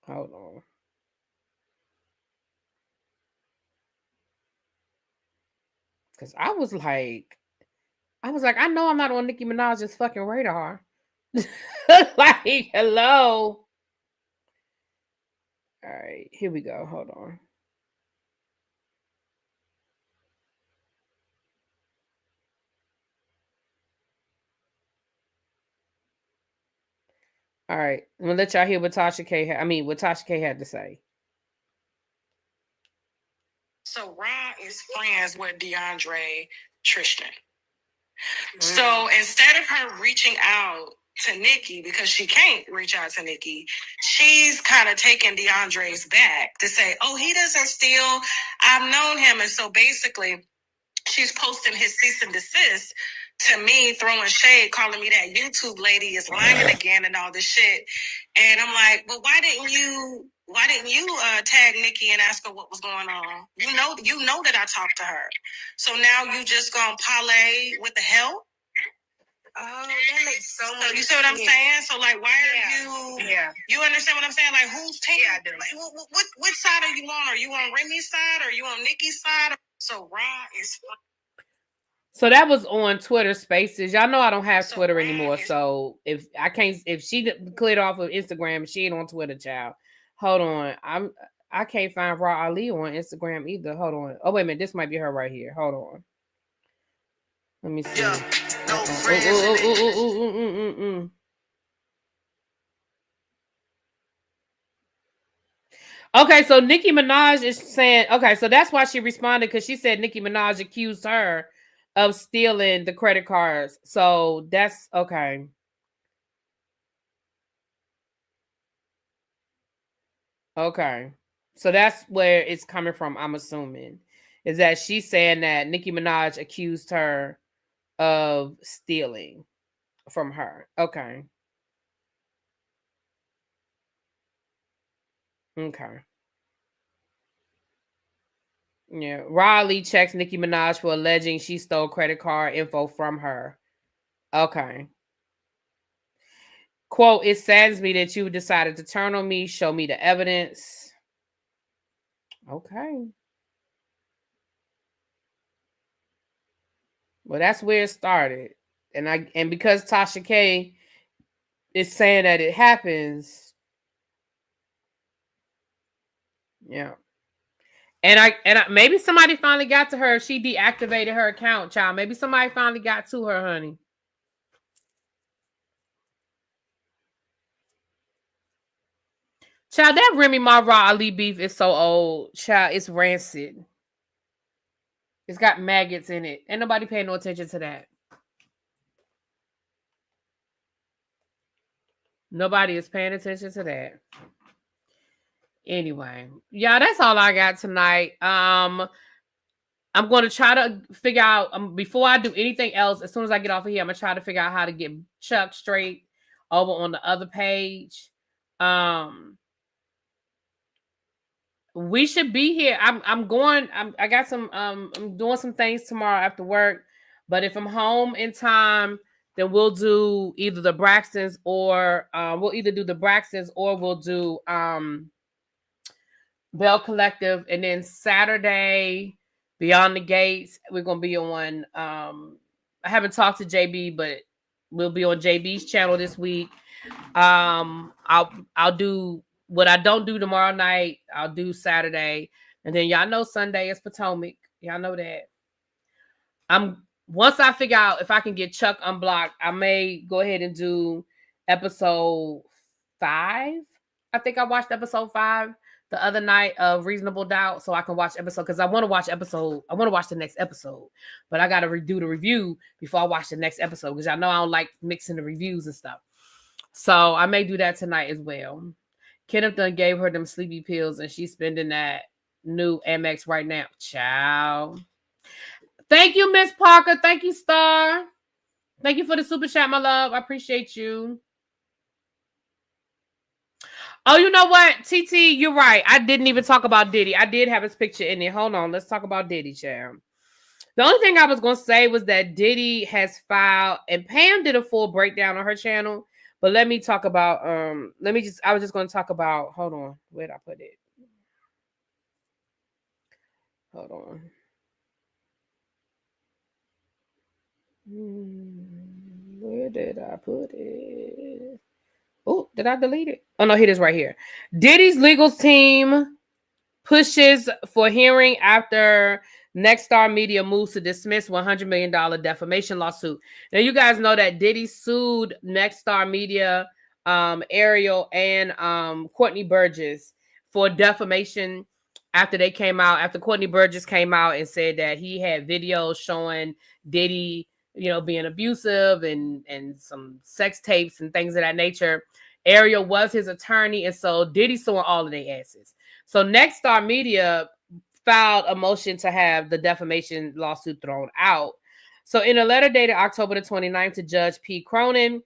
Hold on. Because I was like, I know I'm not on Nicki Minaj's fucking radar. Like, hello. All right, here we go. Hold on. All right, I'm gonna let y'all hear what Tasha K. What Tasha K had to say. So Ron is friends with DeAndre Tristan. So instead of her reaching out to Nicki, because she can't reach out to Nicki, she's kind of taking DeAndre's back to say, oh, he doesn't steal. I've known him. And so basically, she's posting his cease and desist to me, throwing shade, calling me that YouTube lady is lying again and all this shit. And I'm like, well, why didn't you tag Nicki and ask her what was going on? You know that I talked to her. So now you just gonna parlay with the help? Oh, that makes so much sense. You see what I'm saying? So, like, why are you... Yeah. You understand what I'm saying? Like, who's taking... Yeah, I do. Like, what side are you on? Are you on Remy's side? Are you on Nicki's side? So, Ra is... So that was on Twitter Spaces. Y'all know I don't have Twitter anymore. So if she cleared off of Instagram, she ain't on Twitter, child. Hold on. I can't find Ra Ali on Instagram either. Hold on. Oh, wait a minute. This might be her right here. Hold on. Let me see. Okay, so Nicki Minaj is saying, okay, so that's why she responded, because she said Nicki Minaj accused her of stealing the credit cards. So that's okay. Okay. So that's where it's coming from, I'm assuming. Is that she's saying that Nicki Minaj accused her of stealing from her. Okay. Okay. Yeah. Riley checks Nicki Minaj for alleging she stole credit card info from her. Okay. Quote, it saddens me that you decided to turn on me, show me the evidence. Okay. Well, that's where it started. And because Tasha K is saying that it happens. Yeah. And I maybe somebody finally got to her. She deactivated her account, child. Maybe somebody finally got to her, honey. Child, that Remy Ma Ra Ali beef is so old. Child, it's rancid. It's got maggots in it. Ain't nobody paying no attention to that. Nobody is paying attention to that. Anyway, yeah, that's all I got tonight. I'm going to try to figure out, before I do anything else, as soon as I get off of here, I'm going to try to figure out how to get Chuck straight over on the other page. We should be here. I'm doing some things tomorrow after work, but if I'm home in time, then we'll do either the Braxtons or we'll do Bell Collective, and then Saturday Beyond the Gates, we're gonna be on I haven't talked to JB, but we'll be on JB's channel this week. I'll do what I don't do tomorrow night, I'll do Saturday, and then y'all know Sunday is Potomac. Y'all know that. Once I figure out if I can get Chuck unblocked, I may go ahead and do episode 5. I think I watched episode 5 the other night of Reasonable Doubt so I can watch episode because I want to watch the next episode, but I got to redo the review before I watch the next episode because I know I don't like mixing the reviews and stuff. So I may do that tonight as well. Kenneth done gave her them sleepy pills and she's spending that new Amex right now. Ciao. Thank you, Miss Parker. Thank you, Star. Thank you for the super chat, my love. I appreciate you. Oh, you know what? TT, you're right. I didn't even talk about Diddy. I did have his picture in there. Hold on. Let's talk about Diddy, champ. The only thing I was going to say was that Diddy has filed, and Pam did a full breakdown on her channel. But let me talk about, I was just going to talk about, hold on. Where did I put it? Hold on. Where did I put it? Oh, did I delete it? Oh, no, here it is right here. Diddy's legal team pushes for hearing after Nexstar Media moves to dismiss $100 million defamation lawsuit. Now, you guys know that Diddy sued Nexstar Media, Ariel, and Courtney Burgess for defamation after Courtney Burgess came out and said that he had videos showing Diddy, being abusive and some sex tapes and things of that nature. Ariel was his attorney, and so Diddy suing all of their asses. So Nexstar Media filed a motion to have the defamation lawsuit thrown out. So in a letter dated October the 29th to Judge P. Cronin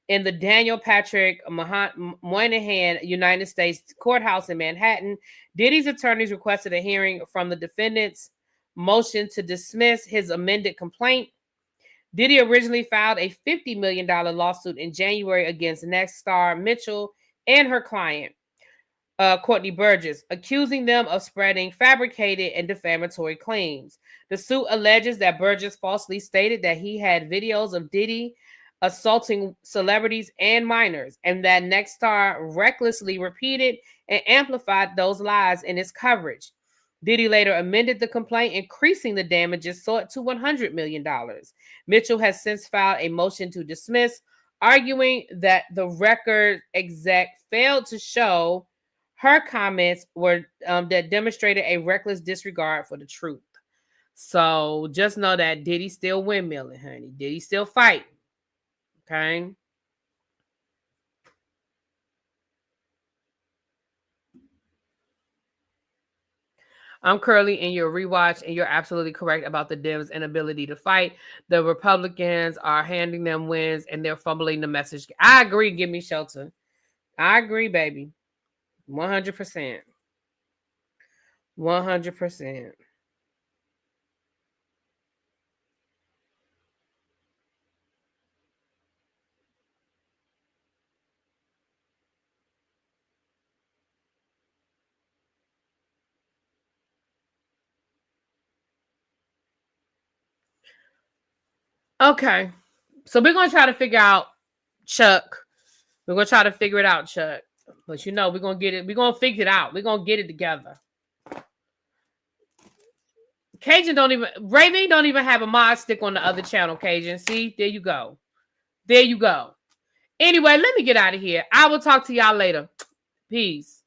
in the Daniel Patrick Moynihan United States Courthouse in Manhattan, Diddy's attorneys requested a hearing from the defendant's motion to dismiss his amended complaint. Diddy originally filed a $50 million lawsuit in January against Nexstar Mitchell and her client, Courtney Burgess, accusing them of spreading fabricated and defamatory claims. The suit alleges that Burgess falsely stated that he had videos of Diddy assaulting celebrities and minors, and that Nexstar recklessly repeated and amplified those lies in its coverage. Diddy later amended the complaint, increasing the damages sought to $100 million. Mitchell has since filed a motion to dismiss, arguing that the record exec failed to show her comments were that demonstrated a reckless disregard for the truth. So just know that Diddy still windmilling, honey. Diddy still fighting. Okay. I'm Curly in your rewatch, and you're absolutely correct about the Dems' inability to fight. The Republicans are handing them wins, and they're fumbling the message. I agree. Give me shelter. I agree, baby. 100%. 100%. Okay. So we're going to try to figure out Chuck. We're going to try to figure it out, Chuck. But we're going to get it. We're going to figure it out. We're going to get it together. Cajun Raven don't even have a mod stick on the other channel, Cajun. See, there you go. There you go. Anyway, let me get out of here. I will talk to y'all later. Peace.